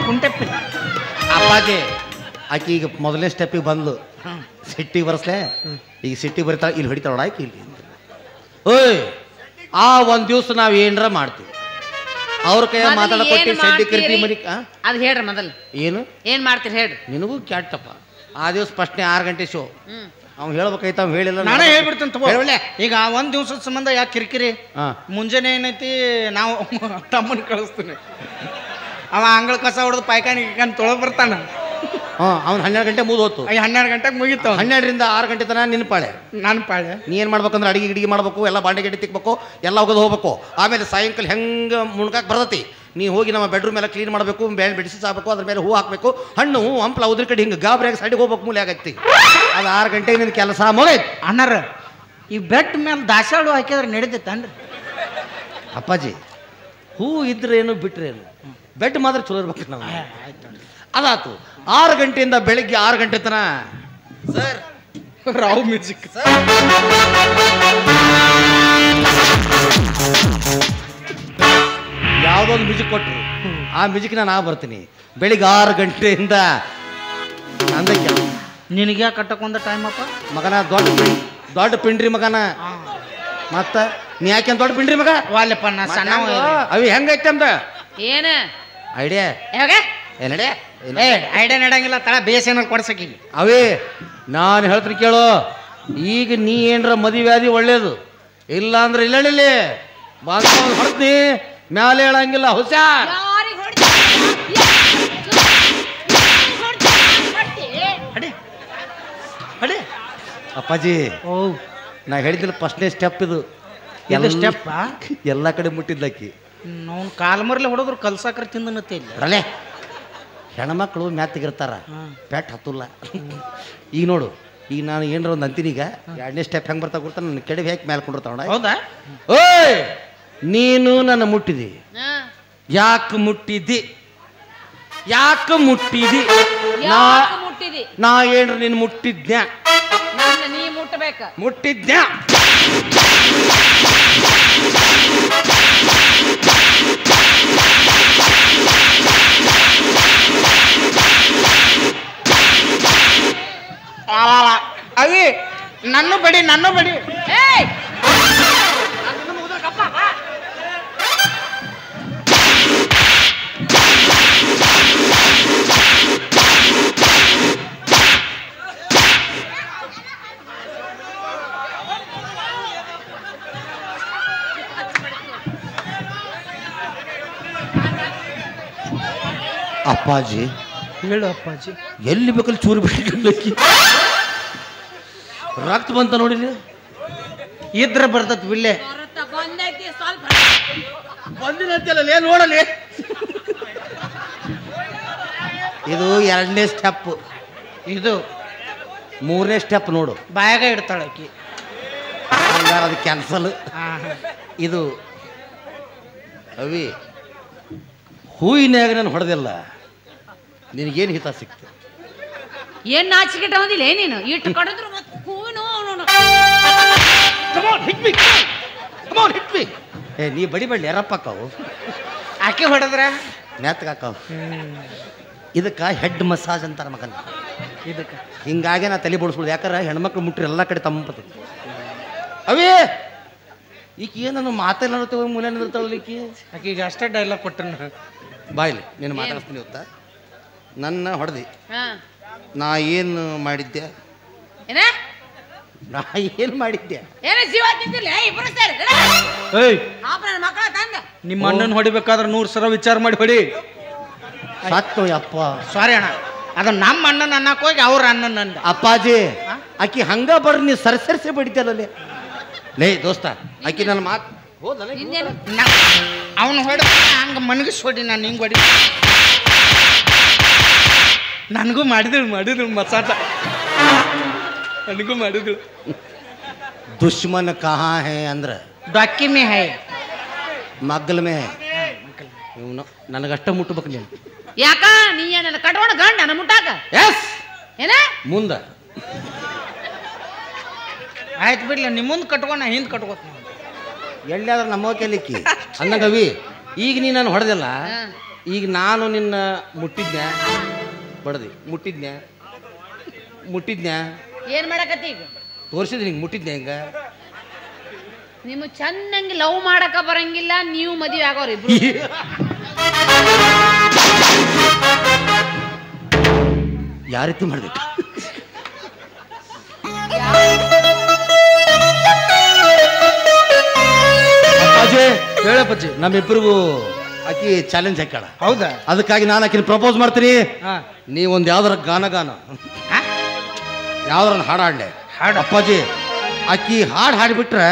Speaker 2: ಕುಂಟೆಪ್ಪಿಲ್ಲ
Speaker 1: ಅಪ್ಪಾಜಿ ಆಕಿ ಈಗ ಮೊದಲನೇ ಸ್ಟೆಪ್ಪಿಗೆ ಬಂದ್ಲು ಸಿಟ್ಟಿಗೆ ಬರ್ಸ್ಲೆ ಈಗ ಸಿಟ್ಟಿಗೆ ಬರಿತಾಳೆ ಇಲ್ಲಿ ಹೊಡಿತಾಳ ಆಕಿ ಇಲ್ಲಿ ಓಯ್ ಆ ಒಂದು ದಿವಸ ನಾವು ಏನರ ಮಾಡ್ತೀವಿ ಅವ್ರ ಕೈ
Speaker 4: ಮೊದಲು
Speaker 1: ಮಾತಾಡಕೊಟ್ಟಿ
Speaker 4: ಏನ್
Speaker 1: ಸಡ್ಡಿ ಕರಿತಿ
Speaker 4: ಮಾಡ್ತೀರಿ?
Speaker 1: ಮನಿ
Speaker 4: ಅದ್ ಹೇಳ್ರಿ ಮೊದಲು
Speaker 1: ಏನು
Speaker 4: ಏನ್ ಮಾಡ್ತೀರಿ ಹೇಳ್ರಿ.
Speaker 1: ನಿನಗೂ ಕ್ಯಾಟಪ್ಪ ಆ ದಿವಸ ಫಸ್ಟ್ನೇ 6 ಗಂಟೆ ಶೋ
Speaker 4: ಹ್ಮ್
Speaker 1: ಅವ್ನು ಹೇಳ್ಬೇಕಾಯ್ತು ಅವ್ನು ಹೇಳಿಲ್ಲ
Speaker 2: ನಾನೇ ಹೇಳ್ಬಿಡ್ತೇನೆ ತಗೋ
Speaker 1: ಹೇಳೊಳ್ಳೆ.
Speaker 2: ಈಗ ಒಂದ್ ದಿವ್ಸದ ಸಂಬಂಧ ಯಾಕೆ ಕಿರಿಕಿರಿ
Speaker 1: ಹಾ
Speaker 2: ಮುಂಜಾನೆ ಏನೈತಿ ನಾವು ತಮ್ಮನ ಕಳಿಸ್ತೀನಿ ಅವ ಅಂಗಳ ಕಸ ಹೊಡೆದು ಪಾಯ್ಕಾನಿ ತೊಳಗ್ ಬರ್ತಾನ
Speaker 1: ಅವ್ನು 12 ಗಂಟೆ ಮುಗಿದು ಹೋತು
Speaker 2: 12 ಗಂಟೆಗೆ ಮುಗೀತು
Speaker 1: 12ರಿಂದ 6 ಗಂಟೆ ತನಕ ನಿನ್ನ ಪಾಳೆ
Speaker 2: ನಾನು ಪಾಳೆ
Speaker 1: ನೀ ಏನು ಮಾಡ್ಬೇಕಂದ್ರೆ ಅಡಿಗೆ ಗಿಡಿಗೆ ಮಾಡ್ಬೇಕು ಎಲ್ಲ ಬಾಂಡೆ ಗಿಡಿ ತಿಕ್ಬೇಕು ಎಲ್ಲ ಹೋಗೋದು ಹೋಗ್ಬೇಕು ಆಮೇಲೆ ಸಾಯಂಕಾಲ ಹೆಂಗೆ ಮುಣ್ಕಾಕ್ ಬರ್ತೈತಿ ನೀ ಹೋಗಿ ನಮ್ಮ ಬೆಡ್ರೂಮ್ ಎಲ್ಲ ಕ್ಲೀನ್ ಮಾಡಬೇಕು ಬೆಡ್ಶೀಟ್ಸ್ ಹಾಕಬೇಕು ಅದ್ರ ಮೇಲೆ ಹೂ ಹಾಕಬೇಕು ಹಣ್ಣು ಹಂಪ್ಲ ಉದ್ರ ಕಡೆ ಹಿಂಗೆ ಗಾಬರಿಯಾಗಿ ಸೈಡಿಗೆ ಹೋಗ್ಬೇಕು ಮೂಲೆ ಆಗೈತಿ ಅದು 6 ಗಂಟೆಗೆ ನಿನ್ನ ಕೆಲಸ ಮುಗೈತಿ
Speaker 2: ಅಣ್ಣಾರ ಈ ಬೆಡ್ ಮೇಲೆ ದಾಸಾಳು ಹಾಕಿದ್ರೆ ನಡೀತೈತನ್ರಿ
Speaker 1: ಅಪ್ಪಾಜಿ ಹೂ ಇದ್ರೇನು ಬಿಟ್ರೇನು ಬೆಡ್ ಮಾತ್ರ ಚಲೋ ಇರ್ಬೇಕು ನಾವು ಅದಾತು 6 ಗಂಟೆಯಿಂದ ಬೆಳಿಗ್ಗೆ 6 ಗಂಟೆ ತನ ಸರ್
Speaker 2: ರಾವ್ ಮ್ಯೂಸಿಕ್
Speaker 1: ಯಾವುದೊಂದು ಮ್ಯೂಸಿಕ್ ಕೊಟ್ಟರು ಆ ಮ್ಯೂಸಿಕ್ ನಾನು ಬರ್ತೀನಿ ಬೆಳಿಗ್ಗೆ 6 ಗಂಟೆಯಿಂದ ಅಂದಕ್ಕೆ
Speaker 2: ನಿನಗೆ ಕಟ್ಟಕೊಂಡ ಟೈಮ್ ಅಪ್ಪ
Speaker 1: ಮಗನ ದೊಡ್ಡ ಪಿಂಡ್ರಿ ಮಗನ ಮತ್ತ ನೀ ಯಾಕೆ ದೊಡ್ಡ ಪಿಂಡ್ರಿ ಮಗ
Speaker 2: ವಾಲ್ಯಪ್ಪ ನಾ ಸಣ್ಣ
Speaker 1: ಅವಿ ಹೆಂಗೈತೆ ಅಂತ
Speaker 4: ಏನ
Speaker 1: ಐಡಿಯಾ
Speaker 4: ಯಾವಾಗ
Speaker 1: ಏನಡೆ
Speaker 2: ಏ ಐಡಿಯಾ ನಡಂಗಿಲ್ಲ ತಳ ಬೇಸೇನ ಕೊಡ್ಸಕಿ
Speaker 1: ಅವೇ ನಾನು ಹೇಳ್ತೀನಿ ಕೇಳು ಈಗ ನೀ ಏನರ ಮದುವೆ ಆದಿ ಒಳ್ಳೇದು ಇಲ್ಲ ಅಂದ್ರೆ ಇಲ್ಲಿ ಹೊಡ್ತೀನಿ ಮ್ಯಾಲೆ ಹೇಳಂಗಿಲ್ಲ ಹೊಸ
Speaker 4: ಯಾರಿಗೆ
Speaker 2: ಅಡೆ ಅಡೆ
Speaker 1: ಅಪ್ಪಾಜಿ
Speaker 2: ಓ
Speaker 1: ನಾ ಹೇಳಿದಿಲ್ಲ ಫಸ್ಟ್ನೇ ಸ್ಟೆಪ್ ಇದು
Speaker 2: ಇದು ಸ್ಟೆಪ್
Speaker 1: ಎಲ್ಲ ಕಡೆ ಮುಟ್ಟಿದ್ದಕ್ಕಿ
Speaker 2: ನಾವು ಕಾಲ್ಮರ್ಲೆ ಹೊಡೆದ್ರು ಕಲ್ಸಾಕ್ರ ತಿಂದನತ್ತೆ ಇಲ್ಲ
Speaker 1: ರಲೆ ಹೆಣ್ಮಕ್ಳು ಮ್ಯಾತಿಗಿರ್ತಾರ ಪೆಟ್ ಹತ್ತಲ್ಲ ಈಗ ನೋಡು ಈಗ ನಾನು ಏನರ ಒಂದು ಅಂತೀನಿ ಈಗ 2ನೇ ಸ್ಟೆಪ್ ಹೆಂಗೆ ಬರ್ತಾ ಕೊಡ್ತಾನೆ ನನ್ನ ಕೆಡವಿ ಹಾಕಿ ಮೇಲೆ ಕೊಂಡಿರ್ತಾವ
Speaker 2: ಹೌದಾ
Speaker 1: ಓಯ್ ನೀನು ನನ್ನ ಮುಟ್ಟಿದಿ ಯಾಕೆ ಮುಟ್ಟಿದ್ದಿ ಯಾಕೆ ಮುಟ್ಟಿದಿ
Speaker 4: ಮುಟ್ಟಿದಿ
Speaker 1: ನಾ ಏನ್ರ ನೀನು ಮುಟ್ಟಿದ್ನ್ಯಾ
Speaker 4: ನನ್ನ ನೀ ಮುಟ್ಟಬೇಕ
Speaker 1: ಮುಟ್ಟಿದ್ನ್ಯಾ
Speaker 2: ಅವಿ ನನ್ನ ಬಡಿ
Speaker 4: ಏಯ್
Speaker 1: ಅಪ್ಪಾಜಿ
Speaker 2: ಹೇಳು ಅಪ್ಪಾಜಿ
Speaker 1: ಎಲ್ಲಿ ಬೇಕಲ್ಲಿ ಚೂರು ಬಿಟ್ಟು ರಕ್ತ ಬಂತ ನೋಡಿಲಿ
Speaker 2: ಇದ್ರ ಬರ್ತತ್ ಬಿಲ್ಲೆ
Speaker 4: ಬಂದೈತಿ ಸ್ವಲ್ಪ
Speaker 1: ಬಂದಿನಂತಲ್ಲ ನೋಡಲಿ ಇದು 2ನೇ ಸ್ಟೆಪ್
Speaker 2: ಇದು
Speaker 1: 3ನೇ ಸ್ಟೆಪ್ ನೋಡು
Speaker 2: ಬಾಯಾಗ ಇಡ್ತಾಳೆ ಆಕಿ
Speaker 1: ಅದು ಕ್ಯಾನ್ಸಲ್ ಇದು ಅವಿ ಹೂವಿನಾಗ ನಾನು ಹೊಡೆದಿಲ್ಲ ನಿನಗೇನು ಹಿತ ಸಿಕ್ತು
Speaker 4: ಏನ್ ನಾಚಿಕೆಟ ಹೊಂದಿಲ್ಲ ನೀನು ಇಟ್ಟು ಕಡಿದ್ರು ಮತ್ತೆ ಹೂವಿನ
Speaker 1: ಏ ನೀ ಬಡಿಬಳ್ಳಿ ಯಾರಪ್ಪಾಕವು
Speaker 2: ಆಕೆ ಹೊಡೆದ್ರ
Speaker 1: ನೆತ್ಗಾಕವು ಇದಕ್ಕೆ ಹೆಡ್ ಮಸಾಜ್ ಅಂತಾರ ಮಗನ
Speaker 2: ಇದಕ್ಕೆ
Speaker 1: ಹಿಂಗಾಗಿ ನಾ ತಲೆ ಬೋಡಿಸ್ಬಿಡ್ದು ಯಾಕಂದ್ರೆ ಹೆಣ್ಮಕ್ಳು ಮುಟ್ರಿ ಎಲ್ಲ ಕಡೆ ತಂಪದ ಅವೇ ಈಗ ಏನನ್ನು ಮಾತೆಲ್ಲ ಮೂಲೆ ನಿಂದಿರ್ತಾಳಲಿಕ್ಕಿ
Speaker 2: ಆಕೆಗೆ ಅಷ್ಟೇ ಡೈಲಾಗ್ ಕೊಟ್ಟನ
Speaker 1: ಬಾಯ್ಲಿ ನೀನು ಮಾತಾಡಿಸ್ತೀನಿ ಇವತ್ತ ನನ್ನ ಹೊಡೆದಿ ನಾ ಏನು ಮಾಡಿದ್ದೆ
Speaker 4: ಏನ
Speaker 1: ನಾ ಏನು ಮಾಡಿದ್ದೆ
Speaker 4: ಏನ ಜೀವ ತಿಂದಿಲ್ಲ ಇಬ್ರು ಸೇರಿ
Speaker 2: ಏಯ್
Speaker 4: ನನ್ನ ಮಕ್ಕಳ ತಂದ
Speaker 2: ನಿಮ್ಮ ಅಣ್ಣನ ಹೊಡಿಬೇಕಾದ್ರೆ 100 ಸಲ ವಿಚಾರ ಮಾಡಿ ಹೊಡಿ
Speaker 1: ಸತ್ತು ಅಪ್ಪ
Speaker 2: ಸಾರಿ ಅಣ್ಣ ಅದು ನಮ್ಮ ಅಣ್ಣನ ಅನ್ನಕ್ ಹೋಗಿ ಅವ್ರ ಅಣ್ಣನ ಅಂದ
Speaker 1: ಅಪ್ಪಾಜಿ ಆಕಿ ಹಂಗ ಬರ್ರಿ ನೀ ಸರಿಸರಿಸಿ ಬಡಿತಾರಲ್ಲೇ ಲೇ ದೋಸ್ತ ಆಕಿ ನನ್ನ ಮಾತು ಹೋದಲ್ಲ
Speaker 4: ಇನ್ನೇನು
Speaker 2: ಅವನು ಹೊಡೆದ ಹಂಗ ಮನಗಿಸ್ ಹೊಡಿ ನಾನು ಹಿಂಗೆ ಹೊಡಿ ನನಗೂ ಮಾಡಿದಳು ಮಸಾಟ ನನಗೂ ಮಾಡಿದಳು
Speaker 1: ದುಶ್ಮನ್ ಕಹಾ ಹೇ ಅಂದ್ರ
Speaker 2: ಡಾಕಿ ಮೇ ಹೈ
Speaker 1: ಮಗ್ಗಲ ಮೇ ಇವನು ನನಗಷ್ಟ ಮುಟ್ಟಬೇಕು ನೀನು
Speaker 4: ಯಾಕ ನೀ ನನ್ನ ಕಟ್ಕೊಂಡ ಗಂಡ ನನ್ನ ಮುಟ್ಟಾಕ
Speaker 1: ಎಸ್
Speaker 4: ಏನ
Speaker 1: ಮುಂದ
Speaker 2: ಆಯ್ತು ಬಿಡ್ಲಿ ನಿಮ್ಮ ಮುಂದೆ ಕಟ್ಕೊಂಡು ಹಿಂದೆ ಕಟ್ಕೋತ
Speaker 1: ಎಲ್ಲಾದ್ರೂ ನಮ್ಮ ಕೆಲಿಕ್ಕಿ ಅನ್ನಗವಿ ಈಗ ನೀ ನಾನು ಹೊಡೆದಿಲ್ಲ ಈಗ ನಾನು ನಿನ್ನ ಮುಟ್ಟಿದ್ನ್ಯಾ ಬಡದಿ ಮುಟ್ಟಿದ್ನ್ಯಾ
Speaker 4: ಏನ್ ಮಾಡಕತ್ತಿ ಈಗ
Speaker 1: ತೋರಿಸಿದ್ರಿ ಹಿಂಗೆ ಮುಟ್ಟಿದ್ನ್ಯಾ ಹಿಂಗ
Speaker 4: ನಿಮಗೆ ಚೆನ್ನಾಗಿ ಲವ್ ಮಾಡಕ ಬರಂಗಿಲ್ಲ, ನೀವು ಮದುವೆ ಆಗೋರು ಇಬ್ರು.
Speaker 1: ಯಾವ ರೀತಿ ಮಾಡ್ಬೇಕು? ಅಪ್ಪಾಜಿ ಹೇಳಪ್ಪಜ್ಜಿ, ನಮ್ಮಿಬ್ಬರಿಗೂ ಆಕಿ ಚಾಲೆಂಜ್ ಹಾಕ್ಯಾಳ.
Speaker 2: ಹೌದಾ?
Speaker 1: ಅದಕ್ಕಾಗಿ ನಾನು ಆಕಿನ ಪ್ರಪೋಸ್ ಮಾಡ್ತೀನಿ. ನೀವೊಂದು ಯಾವ್ದಾರ ಗಾನ ಯಾವ್ದಾರ ಹಾಡು ಹಾಡ್ಲೆ. ಅಪ್ಪಾಜಿ ಆಕಿ ಹಾಡು ಹಾಡಿಬಿಟ್ರೆ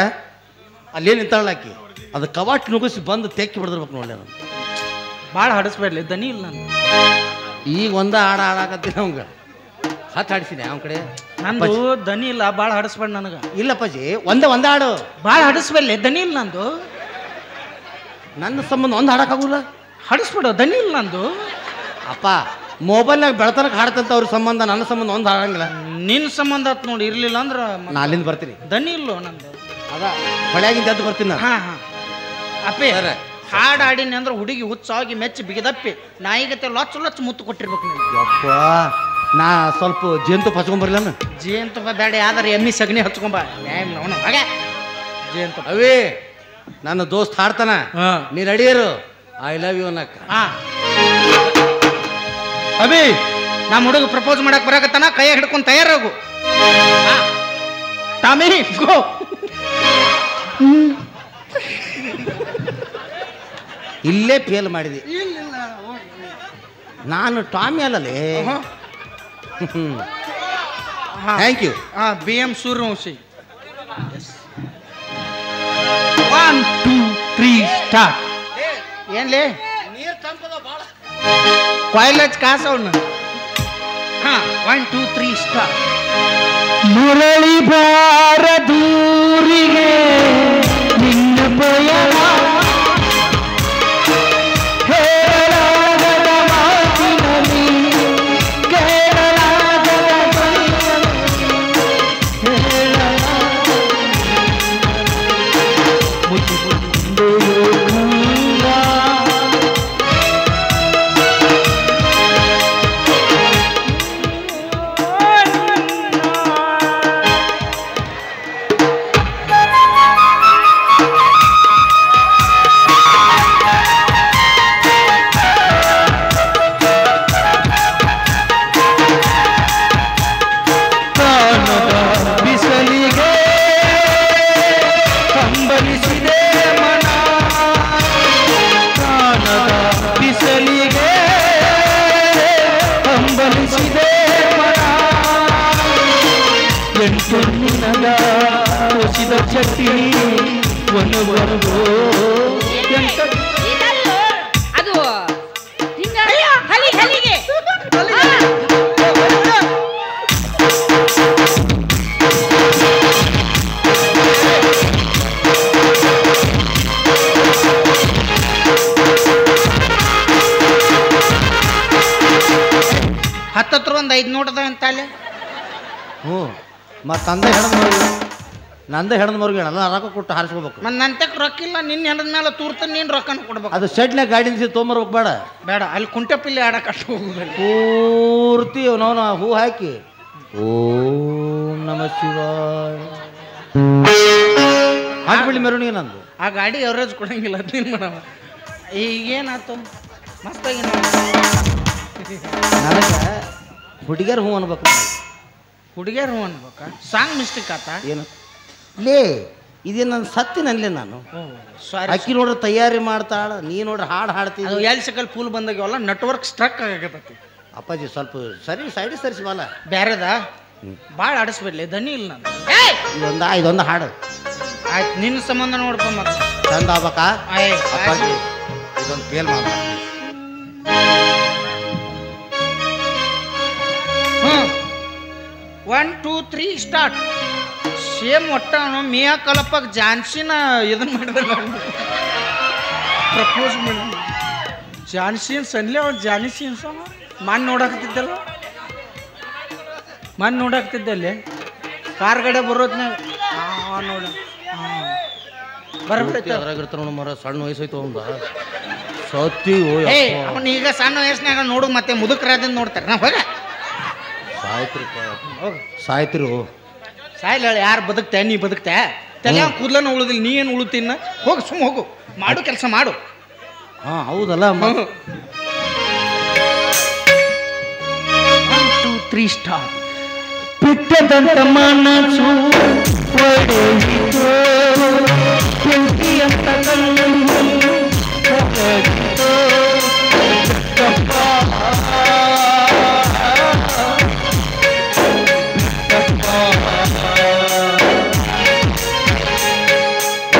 Speaker 1: ಅಲ್ಲೇನು ನಿಂತಾಳ ಆಕಿ, ಅದು ಕವಾಟ್ ನುಗ್ಗಿಸಿ ಬಂದು ತೆಕ್ಕಿ ಬಿಡ್ದಿರ್ಬೇಕು ನೋಡ್ಲಿ. ನಾನು
Speaker 2: ಭಾಳ ಹಾಡಿಸ್ಬೇಡ್ಲಿ, ದನಿ ಇಲ್ಲ ನಾನು.
Speaker 1: ಈಗ ಒಂದ ಹಾಡು ಹಾಡಾಕತ್ತೀನಿ ಅವಂಗ, ಹತ್ತು ಹಾಡಿಸಿನಿ ಅವನ ಕಡೆ.
Speaker 2: ನಂದು ದನಿ ಇಲ್ಲ, ಭಾಳ ಹಾಡಿಸ್ಬೇಡ ನನಗೆ.
Speaker 1: ಇಲ್ಲಪ್ಪಾಜಿ ಒಂದ ಹಾಡು
Speaker 2: ಭಾಳ ಹಾಡಿಸ್ಬೇಡ್ಲಿ, ದನಿ ಇಲ್ಲ ನಂದು.
Speaker 1: ನನ್ನ ಸಂಬಂಧ ಒಂದು ಹಾಡಕ್ಕಾಗಲ್ಲ,
Speaker 2: ಹಾಡಿಸ್ಬೇಡ, ದನಿ ಇಲ್ಲ ನಂದು.
Speaker 1: ಅಪ್ಪ ಮೊಬೈಲ್ನಾಗ ಬೆಳತನಕ ಹಾಡ್ತಂತ ಅವ್ರ ಸಂಬಂಧ, ನನ್ನ ಸಂಬಂಧ ಒಂದು ಹಾಡಂಗಿಲ್ಲ.
Speaker 2: ನಿನ್ನ ಸಂಬಂಧ ಆತ್ ನೋಡಿ, ಇರ್ಲಿಲ್ಲ ಅಂದ್ರೆ
Speaker 1: ನಾ ಅಲ್ಲಿಂದ ಬರ್ತೀನಿ.
Speaker 2: ದನಿ ಇಲ್ಲೋ ನಂದು.
Speaker 1: ಅದ ಹೊಳೆಯಾಗಿಂದ ಎದ್ದು ಬರ್ತೀನಿ ನಾನು.
Speaker 2: ಹಾ ಹಾ ಅಪ್ಪೇ, ಹಾಡು ಹಾಡಿನಿ ಅಂದ್ರೆ ಹುಡುಗಿ ಹುಚ್ಚಾಗಿ ಮೆಚ್ಚಿ ಬಿಗಿದಪ್ಪಿ ನಾಯಿಗತ್ತೆ ಲೊಚ್ಚ ಲೊಚ್ಚ ಮುತ್ತು ಕೊಟ್ಟಿರ್ಬೇಕು ನೀನು.
Speaker 1: ಯಪ್ಪ ನಾ ಸ್ವಲ್ಪ ಜೇನುತುಪ್ಪ ಹಚ್ಕೊಂಬರ್ಲ.
Speaker 2: ಜೇನುತುಪ್ಪ ಬೇಡ, ಯಾವ್ದಾರು ಎಮ್ಮಿ ಸಗಣಿ ಹಚ್ಕೊಂಬ. ಅವನು ಹಾಗೆ ಜೇನುತುಪ್ಪ.
Speaker 1: ಅವೇ ನನ್ನ ದೋಸ್ತ್ ಹಾಡ್ತಾನ, ನೀ ರೆಡಿಯರು. ಐ ಲವ್ ಯು ಅನ್ನಕ್ಕ.
Speaker 2: ಅಭಿ, ನಮ್ಮ ಹುಡುಗ ಪ್ರಪೋಸ್ ಮಾಡಕ್ ಬರಾಕತ್ತಾನ, ಕೈ ಹಿಡ್ಕೊಂಡು ತಯಾರಾಗು. ಟಾಮಿ ಗೋ.
Speaker 1: ಇಲ್ಲೇ ಫೇಲ್ ಮಾಡಿದೆ ನಾನು. ಟಾಮಿ ಅಲ್ಲಲೇ. Thank you.
Speaker 2: BM Suryavanshi. 1 2 3 start. ಏನ್ಲೇ ಕಾಯಿಲೆಚ್ ಕಾಸ ಅವನು. 1 2 3 ಸ್ಟಾರ್ಟ್.
Speaker 3: ಮುರಳಿ ಬಾರ ದೂರಿಗೆ ನಿನ್ನ ಪಯಣ, ಹೇಳಲಾಗದ ಮಾತಿನಲ್ಲಿ ಕೇಳಲಾಗದ ಬಿಸಲಿಗೆ ಕಂಬಲಿಸಿದೆ ಮನ, ಕಾಣದ ಬಿಸಲಿಗೆ ಕಂಬಲಿಸಿದೆ ಮನ, ಎಂಟು ನಿನಗ ಹೊಸಿದ ಚಟ್ಟಿ ಒನವರೆಗೋ ಎಂಟ
Speaker 4: ಇದಲ್ಲೋ, ಅದು ಹಿಂಗ ಹಲಿಗೆ
Speaker 2: ಹತ್ತತ್ರ ಒಂದು 5 ನೋಟದ ಅಂತ ಅಲ್ಲೇ.
Speaker 1: ಹ್ಞೂ ಮತ್ತು ತಂದೆ ಹೆಣದ ಮರ್ಗಿ, ನಂದೇ ಹೆಣದ ಮರ್ಗಿ ಅಲ್ಲ, ರೊಕ್ಕ ಕೊಟ್ಟು ಹಾರಿಸ್ಕೋಬೇಕು.
Speaker 2: ಮತ್ತು ನಂತಕ್ಕೆ ರೊಕ್ಕ ಇಲ್ಲ, ನಿನ್ನ ಹೆಣದ ಮೇಲೆ ತೂರ್ತಾನೆ, ನೀನು ರೊಕ್ಕನ ಕೊಡ್ಬೇಕು.
Speaker 1: ಅದು ಶೆಡ್ನಾಗ ಗಾಡಿ ನಿಲ್ಸಿ ತೊಗೊಂಬರ್ಬೇಕು. ಬೇಡ
Speaker 2: ಬೇಡ, ಅಲ್ಲಿ ಕುಂಟಪಿಲ್ಲಿ ಆಡಕ್ಕೆ ಅಷ್ಟು ಹೋಗುದಿಲ್ಲ.
Speaker 1: ಪೂರ್ತಿ ನಾವು ಹೂ ಹಾಕಿ ಓಂ ನಮ ಶಿವಾಯ ಹಾಕ್ಬಿಡ್ಲಿ ಮೆರವಣಿಗೆ ನಂದು.
Speaker 2: ಆ ಗಾಡಿ ಅವರೇಜ್ ಕೊಡಂಗಿಲ್ಲ, ಅದೇನು ಮಾಡವ. ಈಗೇನಾಯ್ತು ಮಸ್ತಾಗಿ
Speaker 1: ನನಗೆ ಹುಡುಗಿಯರು ಹೂ ಅನ್ಬೇಕು.
Speaker 2: ಹುಡುಗಿಯರು ಹೂ ಅನ್ಬೇಕಾ? ಸಾಂಗ್ ಮಿಸ್ಟೇಕ್ ಆತ
Speaker 1: ಏನು ಲೇ, ಇದೇ ನನ್ನ ಸತ್ತಿನಲ್ಲೇ ನಾನು.
Speaker 2: ಸಾರಿ,
Speaker 1: ಅಕ್ಕಿ ನೋಡ್ರಿ ತಯಾರಿ ಮಾಡ್ತಾಳ, ನೀ ನೋಡ್ರಿ ಹಾಡು ಹಾಡ್ತೀನಿ.
Speaker 2: ಅದು ಎಲ್ಲಿ ಸಕಲ್ ಫುಲ್ ಬಂದಾಗವಲ್ಲ, ನೆಟ್ವರ್ಕ್ ಸ್ಟ್ರಕ್ ಆಗತೈತಿ.
Speaker 1: ಅಪ್ಪಾಜಿ ಸ್ವಲ್ಪ ಸರಿ ಸೈಡ್ ಸರಿಸಿ ಬಾಲ.
Speaker 2: ಬ್ಯಾರದ ಭಾಳ ಆಡಿಸ್ಬಿಡ್ಲಿ, ದನಿ ಇಲ್ಲ ನಾನು.
Speaker 1: ಇದೊಂದು ಹಾಡು
Speaker 2: ಆಯ್ತು, ನಿನ್ನ ಸಂಬಂಧ ನೋಡ್ಕೊ ಮತ್ತೆ
Speaker 1: ಚಂದ ಆಗ್ಬೇಕಾ? ಅಪ್ಪಾಜಿ
Speaker 2: ಆಯ್ತು.
Speaker 1: ಇದೊಂದು ಫೇಲ್ ಮಾಡ.
Speaker 2: 1 2 3 ಸ್ಟಾರ್ಟ್. ಸೇಮ್ ಒಟ್ಟ ಮಿಯಾ ಕಲಪಕ್ ಜಾನ್ಸಿನ ಇದನ್ನ ಮಾಡಿದ ಪ್ರಪೋಸ್ ಮಾಡಿ. ಜಾನ್ಸಿನ್ ಸನ್ಲೆ ಅವ್ನು ಜಾನ್ಸಿನ್ ಸಮ ಮನ್ ನೋಡಾಕತ್ತಿದ್ದಲ್ಲ, ಮನ್ ನೋಡಾಕ್ತಿದ್ದಲ್ಲಿ ಕಾರ್ ಗಡೆ ಬರೋದ್ನಾಗ ನೋಡ ಬರ್ಬಿಡ್ತ.
Speaker 1: ಅದ್ರಾಗಿರ್ತಾರ ನೋಡು ಮರ, ಸಣ್ಣ ವಯಸ್ಸೈತು ಅವಂದ ಸತ್ತಿ.
Speaker 2: ಅವನು ಈಗ ಸಣ್ಣ ವಯಸ್ಸಿನಾಗ ನೋಡು, ಮತ್ತೆ ಮುದುಕರಾದಿಂದ ನೋಡ್ತಾರೆ. ನಾ ಹೋಗ
Speaker 1: ಸಾಯ್ತಿರು ಸಾಯ್ತಿರು
Speaker 2: ಸಾಯ್ಲ, ಯಾರು ಬದುಕ್ತೆ? ನೀ ಬದುಕ್ತೆ? ತಲೆ ಕೂದಲನ್ನ ಉಳುದಿಲ್ಲ, ನೀ ಏನು ಉಳುತ್ತಿನ್ನ? ಹೋಗು, ಸುಮ್ಮ ಹೋಗು, ಮಾಡು ಕೆಲಸ ಮಾಡು.
Speaker 1: ಹಾ ಹೌದಲ್ಲ.
Speaker 2: 1 2 3 ಸ್ಟಾರ್.
Speaker 3: ಪಿಟ್ಟದಂತ ಮನಸ್ಸು ಒಡೆಯಿತು, ಬೆಂಕಿಯಂತ ಕಣ್ಣು ಹೊರಗಿತು.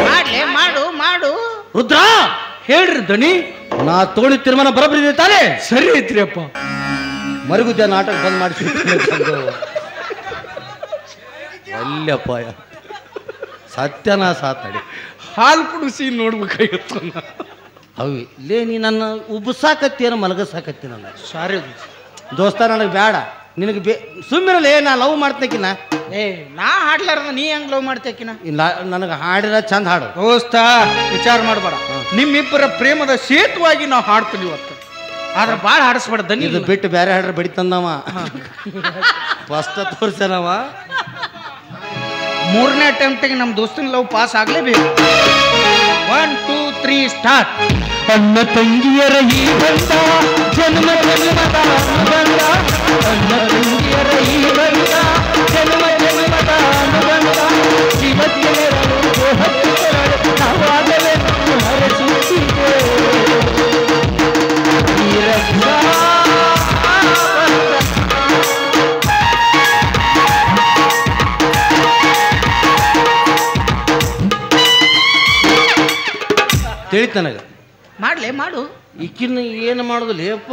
Speaker 2: ಮಾಡ್ಲೆ, ಮಾಡು ಮಾಡು.
Speaker 1: ರುದ್ರ
Speaker 2: ಹೇಳ್ರಿ ದನಿ.
Speaker 1: ನಾ ತೋಳಿ ತೀರ್ಮಾನ ಬರೋಬ್ಬರಿ ಇದೆ ತಾನೇ?
Speaker 2: ಸರಿ ಐತ್ರಿ ಅಪ್ಪ.
Speaker 1: ಮರುಗುದ್ದ ನಾಟಕ ಬಂದ್ ಮಾಡಿಸಿ ಅಲ್ಲಪ್ಪ ಸತ್ಯನಾ ಸಾತಡಿ
Speaker 2: ಹಾಲು ಕುಡಿಸಿ ನೋಡ್ಬೇಕಾಗಿತ್ತು.
Speaker 1: ಅವಿ ಲೇ ನೀ ನನ್ನ ಉಬ್ಬಸಾಕತ್ತೇನೋ ಮಲಗಸಾಕತ್ತಿ ನನ್ನ.
Speaker 2: ಸಾರಿ
Speaker 1: ದೋಸ್ತ ನನಗೆ ಬೇಡ, ನಿನಗೆ ಸುಮ್ಮಿರಲೇ, ನಾ ಲವ್ ಮಾಡ್ತೇಕಿನ.
Speaker 2: ನಾ ಹಾಡ್ಲಾರ್ದ ನೀ ಹೆಂಗ್ ಲವ್ ಮಾಡ್ತೇಕಿನ?
Speaker 1: ಇಲ್ಲ ನನಗೆ ಹಾಡಿರ ಚಂದ ಹಾಡು.
Speaker 2: ದೋಸ್ತ ವಿಚಾರ ಮಾಡಬೇಡ, ನಿಮ್ಮಿಬ್ಬರ ಪ್ರೇಮದ ಸೇತುವಾಗಿ ನಾವು ಹಾಡ್ತೀವಿ ಇವತ್ತು. ಆದ್ರೆ ಭಾಳ ಹಾಡಿಸ್ಬೇಡ ದನಿ.
Speaker 1: ಇದು ಬಿಟ್ಟು ಬೇರೆ ಹಾಡ್ರೆ ಬಡಿತಂದವ. ಫಸ್ಟ್ ತೋರ್ಸನವ.
Speaker 2: 3ನೇ ಅಟೆಂಪ್ಟಿಗೆ ನಮ್ಮ ದೋಸ್ತನ ಲವ್ ಪಾಸ್ ಆಗ್ಲೇಬೇಕು. 1 2 3 ಸ್ಟಾರ್ಟ್.
Speaker 3: ಅಣ್ಣ ತಂಗಿಯರ ಈ ಬಂದ ಜನ್ಮ ಜನ್ಮದ ಅನುಬಂಧ, ಅಣ್ಣ ತಂಗಿಯರ ಈ ಬಂದ ಜನ್ಮ ಜನ್ಮದ ಅನುಬಂಧ, ಜೀವಕ್ಕೆರಡು ದೇಹಕ್ಕೆರಡು ನಾವಾಗಲೇ ಹರಸುತ್ತಿದೆ ಈ ರಕ್ಷಾ
Speaker 1: ತಿಳಿತು ನನಗೆ.
Speaker 2: ಮಾಡ್ಲೆ ಮಾಡು.
Speaker 1: ಈಕಿನ ಏನು ಮಾಡೋದು ಲೇಪ್ಪ,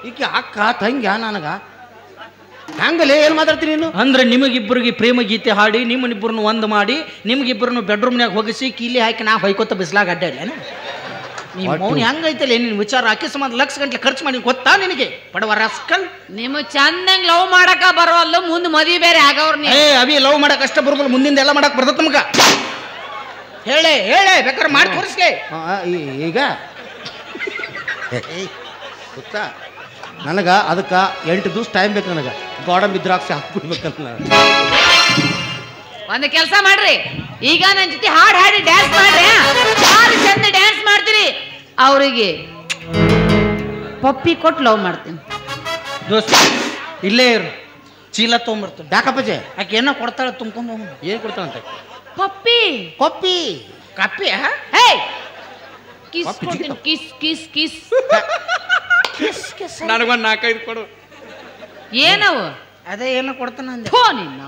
Speaker 1: ಈಕಿ ಅಕ್ಕ ತಂಗ್ಯ ನನಗ ಹಂಗಲೇ ಏನು ಮಾತಾಡ್ತೀನಿ ನೀನು?
Speaker 2: ಅಂದ್ರೆ ನಿಮಗಿಬ್ಬರಿಗೆ ಪ್ರೇಮ ಗೀತೆ ಹಾಡಿ ನಿಮ್ಮನಿಬ್ಬರನ್ನು ಒಂದು ಮಾಡಿ ನಿಮಗಿಬ್ಬರನ್ನು ಬೆಡ್ರೂಮ್ನಾಗ ಹೋಗಿಸಿ ಕೀಲಿ ಹಾಕಿ ನಾ ಹೊಯ್ಕೋತ ಬಿಸ್ಲಾಗ ಅಡ್ಡಾಡ್ಲೇನ? ನೀವು ಮೌನ ಹೆಂಗೈತಲ್ಲ ನಿನ್ನ ವಿಚಾರ? ಆಕೆ ಸಂಬಂಧ ಲಕ್ಷ ಗಂಟ್ಲೆ ಖರ್ಚು ಮಾಡಿ ಗೊತ್ತಾ ನಿನಗೆ ಬಡವ ರಾಸ್ಕಲ್?
Speaker 4: ನಿಮ್ ಚಂದಂಗ್ ಲವ್ ಮಾಡಕ ಬರೋಲ್ಲ, ಮುಂದ್ ಮದ್ವಿ ಬೇರೆ ಆಗವ್ರ ನೀ.
Speaker 2: ಅವಿ ಲವ್ ಮಾಡಕ್ ಅಷ್ಟ ಬರೋದಿಲ್ಲ, ಮುಂದಿಂದ ಎಲ್ಲ ಮಾಡಕ್ ಬರ್ತದ ನಮಗ. ಹೇಳೇ ಹೇಳೇ ಬೇಕಾದ್ರೆ ಮಾಡಿ ತೋರಿಸ್ಲೇ.
Speaker 1: ಈಗ ಗೊತ್ತಾ ನನಗೆ ಅದಕ್ಕೆ 8 ದಿವಸ ಟೈಮ್ ಬೇಕು. ನನಗೆ ಗೋಡಂಬಿ ದ್ರಾಕ್ಷಿ ಹಾಕ್ಬಿಡ್ಬೇಕಂತ ನಾನು.
Speaker 4: ಒಂದ್ ಕೆಲಸ ಮಾಡ್ರಿ, ಈಗ ನನ್ ಜೊತೆ ಹಾಡ್ ಹಾಡಿ ಡ್ಯಾನ್ಸ್ ಮಾಡ್ರಿ. ಯಾರು ಚಂದ ಡ್ಯಾನ್ಸ್ ಮಾಡ್ತೀರಿ ಅವ್ರಿಗೆ ಪಪ್ಪಿ ಕೊಟ್ಟು ಲವ್ ಮಾಡ್ತೀನಿ.
Speaker 2: ದೋಸ್ತ ಇಲ್ಲೇ ಇರು, ಚೀಲ ತೊಗೊಂಬರ್ತೀನಿ.
Speaker 1: ಯಾಕಪ್ಪಜೆ
Speaker 2: ಆಕೆ ಏನೋ ಕೊಡ್ತಾಳೆ, ತುಂಬ್ಕೊಂಡು ಹೋಗು.
Speaker 1: ಏನು ಕೊಡ್ತಾನಂತೆ?
Speaker 4: ಪಪ್ಪಿ
Speaker 1: ಪಪ್ಪಿ
Speaker 2: ಕಪ್ಪಿ.
Speaker 4: ಹೇ ಕಿಸ್ ಕೊಡ್ತೀನಿ, ಕಿಸ್ ಕಿಸ್ ಕಿಸ್.
Speaker 2: ನನಗೊಂದು 4-5 ಕೊಡು.
Speaker 4: ಏನವು?
Speaker 2: ಅದೇ ಏನೋ ಕೊಡ್ತಾನ ಅಂದೆ.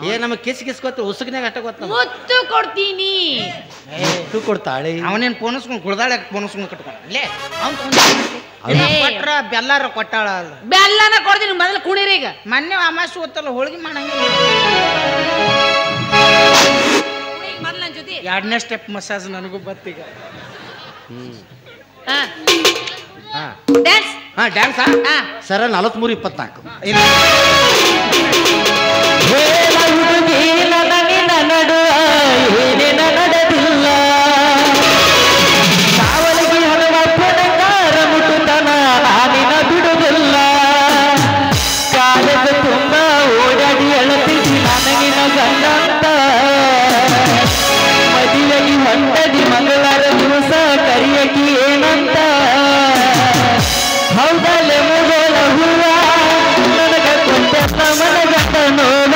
Speaker 1: ಏ ನಮಗೆ ಕಿಸ್ ಕಿಸ್ ಗೊತ್ತು, ಉಸುಕಿನಾಗ ಅಷ್ಟ ಗೊತ್ತ.
Speaker 4: ಮುತ್ತು ಕೊಡ್ತೀನಿ.
Speaker 1: ಮುತ್ತು ಕೊಡ್ತಾಳೆ.
Speaker 2: ಅವನೇನು ಪೋನಸ್ಕೊಂಡು ಕುಳ್ದಾಳೆ, ಪೋನಸ್ಕೊಂಡು ಕಟ್ಕೊಂಡ್ಲೇ. ಅವ್ನು ಕೊಟ್ರ ಬೆಲ್ಲಾರ ಕೊಟ್ಟಾಳ.
Speaker 4: ಬೆಲ್ಲನ ಕೊಡ್ತೀನಿ, ಮೊದಲು ಕುಡೀರಿ. ಈಗ
Speaker 2: ಮೊನ್ನೆ ಅಮಾಸೆ ಹೊತ್ತಲ್ಲ ಹೋಳಿಗೆ ಮಾಡಂಗಿಲ್ಲ.
Speaker 4: ಮೊದಲು ನನ್ನ ಜೊತೆ
Speaker 2: 2ನೇ ಸ್ಟೆಪ್ ಮಸಾಜ್ ನನಗೂ ಬತ್ತೀಗ.
Speaker 4: ಡ್ಯಾನ್ಸ್.
Speaker 1: ಡ್ಯಾನ್ಸಾ ಸರ 43-24.
Speaker 3: ಏನೇನ ನಡೆದಿಲ್ಲ ಕಾವಲಿಗೆ ಹಲವಾರ ಮುಟ್ಟುತನ ನಾನಿನ ಬಿಡುವುದಿಲ್ಲ. ಕಾಲದ ತುಂಬ ಓಡಾಡಿ ಅಳತಿಸಿ ನನಗಿನ ಗಂಡಂತ ಮದುವೆಗೆ ಹೊಂಟದಿ ಮಂಗಳವಾರ ದಿವಸ ಕರಿಯಕಿ ಏನಂತ. ಹೌದಲ್ಲೇ ಮುಗೋಳ ಹೂವ ನನಗ ಕೊಟ್ಟ ಮನಗಟ್ಟ ನೋವ.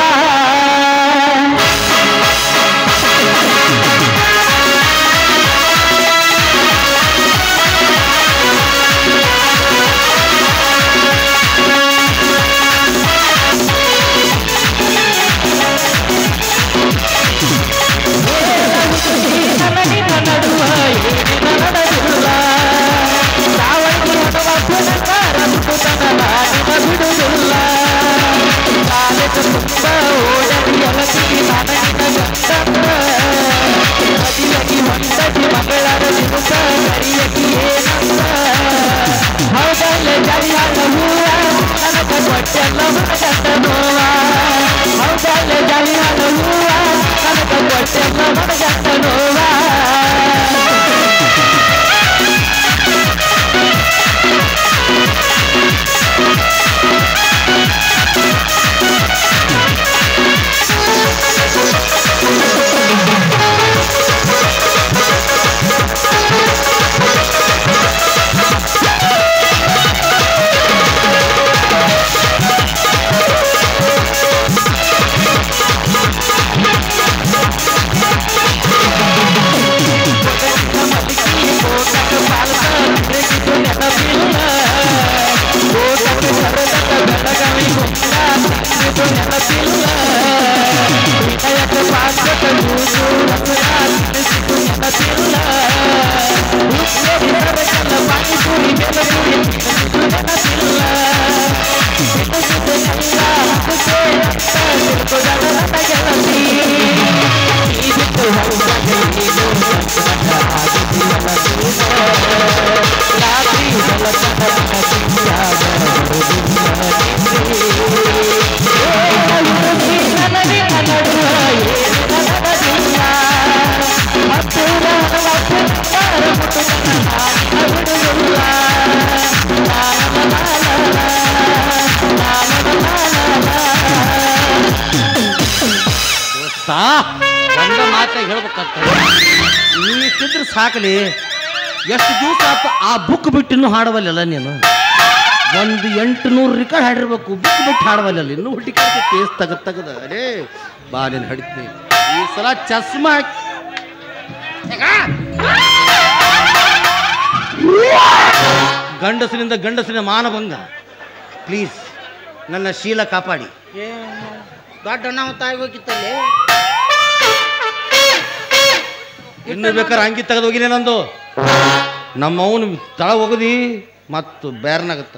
Speaker 1: ದೋಸ್ತ ಒಂದ ಮಾತಾಗಿ ಹೇಳ್ಬೇಕಂತ ನೀತಿದ್ರೆ ಸಾಕಲಿ. ಎಷ್ಟು ದಿವಸ ಆತ ಆ ಬುಕ್ ಬಿಟ್ಟು ಇನ್ನೂ ಹಾಡವಲ್ಲ ನೀನು. ಒಂದು 800 ರೆಕಾರ್ಡ್ ಹಾಡಿರ್ಬೇಕು, ಬುಕ್ ಬಿಟ್ಟು ಹಾಡವಲ್ಲ ಇನ್ನೂ ಹುಟ್ಟಿಕಾರ್ತಿ ಕೇಸ್ ತೆಗದ. ಅರೇ ಬಾ ನೀನು ಹಡಿತೀನಿ ಈ ಸಲ ಚಸ್ಮಾ ಗಂಡಸಿನ ಮಾನಭಂಗ. ಪ್ಲೀಸ್ ನನ್ನ ಶೀಲ ಕಾಪಾಡಿ.
Speaker 2: ದೊಡ್ಡ ಅನಾಹುತ ಆಗೋಗಿತ್ತಲ್ಲಿ.
Speaker 1: ಇನ್ನು ಬೇಕಾದ್ರೆ ಅಂಗಿ ತೆಗೆದು ಹೋಗಿಲ್ಲ ನಂದು. ನಮ್ಮ ಅವನು ತಳ ಹೋಗದಿ ಮತ್ತು ಬೇರ್ನಾಗತ್ತ.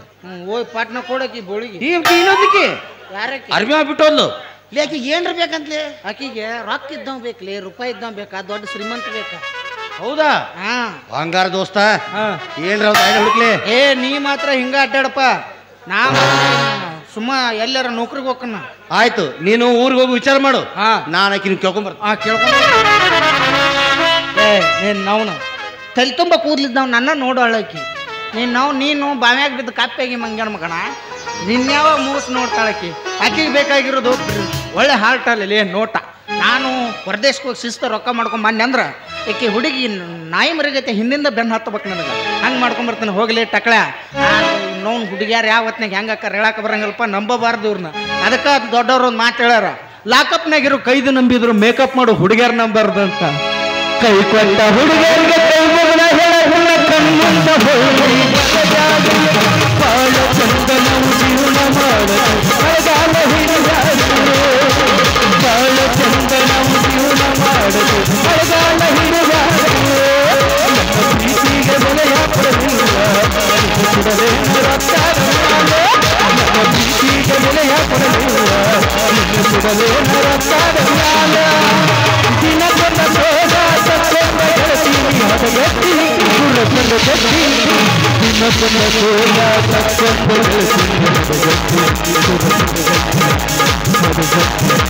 Speaker 2: ಹೋಗಿ ಪಾಟ್ನ ಕೊಡಕಿ ಬೋಳಿಗೆ
Speaker 1: ಇನ್ನೊಂದಕ್ಕೆ
Speaker 2: ಯಾರಕ್ಕೆ
Speaker 1: ಅರ್ಬಿ ಬಿಟ್ಟೋದ್ಲು. ಲೇಕಿ ಏನ್ರ ಬೇಕಂತಲೇ?
Speaker 2: ಆಕಿಗೆ ರೊಕ್ಕ ಇದ್ದವ್ ಬೇಕ್ಲಿ, ರೂಪಾಯಿ ಇದ್ದವ್ ಬೇಕಾ, ದೊಡ್ಡ ಶ್ರೀಮಂತ ಬೇಕಾ?
Speaker 1: ಹೌದಾ? ಬಂಗಾರ ದೋಸ್ತ ಏನ್ರ ಹುಡುಕ್ಲಿ.
Speaker 2: ನೀ ಮಾತ್ರ ಹಿಂಗ ಅಡ್ಡಾಡಪ್ಪ. ನಾ ಸುಮ್ಮ ಎಲ್ಲಾರ ನೌಕರಿಗೆ ಹೋಗಣ.
Speaker 1: ಆಯ್ತು, ನೀನು ಊರಿಗೆ ಹೋಗಿ ವಿಚಾರ ಮಾಡು. ನಾನು ಆಕಿ ನೀವು ಕೇಳ್ಕೊಂಬರ್ತ.
Speaker 2: ಕೇಳ್ಕೊಂಡ್ ನೀನ್ ನಾವ್ನ ತಲೆ ತುಂಬ ಕೂದ್ಲಿದ್ದಾವ್ ನನ್ನ ನೋಡು ಅಳಕಿ. ನೀನು ಬಾವ್ಯಾಗ ಬಿದ್ದು ಕಾಪಿಯಾಗಿ ಮಂಗ್ಯಾನ ಮಗಣ. ನಿನ್ಯಾವ ಮೂಸ್ ನೋಡ್ತಾಳಕಿ. ಆಕಿಗೆ ಬೇಕಾಗಿರೋದು ಒಳ್ಳೆ ಹಾರ್ಟ್ ಅಲ್ಲಿ ನೋಟ. ನಾನು ಹೊರದೇಶಕ್ಕೆ ಹೋಗಿ ಶಿಸ್ತ ರೊಕ್ಕ ಮಾಡ್ಕೊಂಡ್ ಬನ್ನಿ ಅಂದ್ರ ಈಕಿ ಹುಡುಗಿ ನಾಯಿ ಮರಿಗೈತೆ ಹಿಂದಿಂದ ಬೆನ್ನು ಹತ್ತಬೇಕು ನನಗೆ. ಹಂಗೆ ಮಾಡ್ಕೊಂಬರ್ತಾನೆ. ಹೋಗ್ಲಿ ಟಕಳ ನೋನ್ ಹುಡುಗಿಯಾರು ಯಾವ ಹೊತ್ನಾಗ ಹೆಂಗೆ ಅಕ್ಕಾರ ಹೇಳಕ್ಕೆ ಬರಂಗಲ್ಪ, ನಂಬಬಾರ್ದು ಇವ್ರನ್ನ. ಅದಕ್ಕೆ ದೊಡ್ಡವ್ರು ಒಂದು ಮಾತು ಹೇಳ್ಯಾರ, ಲಾಕಪ್ನಾಗಿರೋ ಕೈದು ನಂಬಿದ್ರು ಮೇಕಪ್ ಮಾಡು ಹುಡುಗಿಯರ್ ನಂಬಾರ್ದು ಅಂತ.
Speaker 3: ಕೈ ಕೊಟ್ಟ ಹುಡುಗರಿಗೆ ಕೈ ಮುಗಿದ ಹೆಣ ಕಣ್ಣಿಂದ ಹೋಗಿ ಬಾಳ ಚಂದನವು ಜೀವನ ಮಾಡಲು ಮಳೆಗಾಲ ಹಿಡಿದಾಡು. ಬಾಳ ಚಂದನವು ಜೀವನ ಮಾಡಲು ಮಳೆಗಾಲ ಹಿಡಿದಾಡು. ನಮ್ಮ ಪ್ರೀತಿಗೆ ಬೆಲೆಯ ಕೊಡಲಿಲ್ಲ ಸುಡಲೇ ನರತ್ತಾರ. ನಮ್ಮ ಪ್ರೀತಿಗೆ ಬೆಲೆಯ ಕೊಡಲಿಲ್ಲ ಸುಡಲೇ ನರತ್ತಾರ. ದಿನಕ್ಕೊಂದ ಸೋದ ತಕ್ಕೊಂದ ಗೆಳತೀನಿ ಹದಗೆತ್ತಿ ಸುರಸಂದ ಗಟ್ಟಿ. ದಿನಕ್ಕೊಂದ ಸೋದ ತಕ್ಕೊಂದ ಗೆಳತೀನಿ ಹದಗೆತ್ತಿ ಸುರಸಂದ ಗಟ್ಟಿ.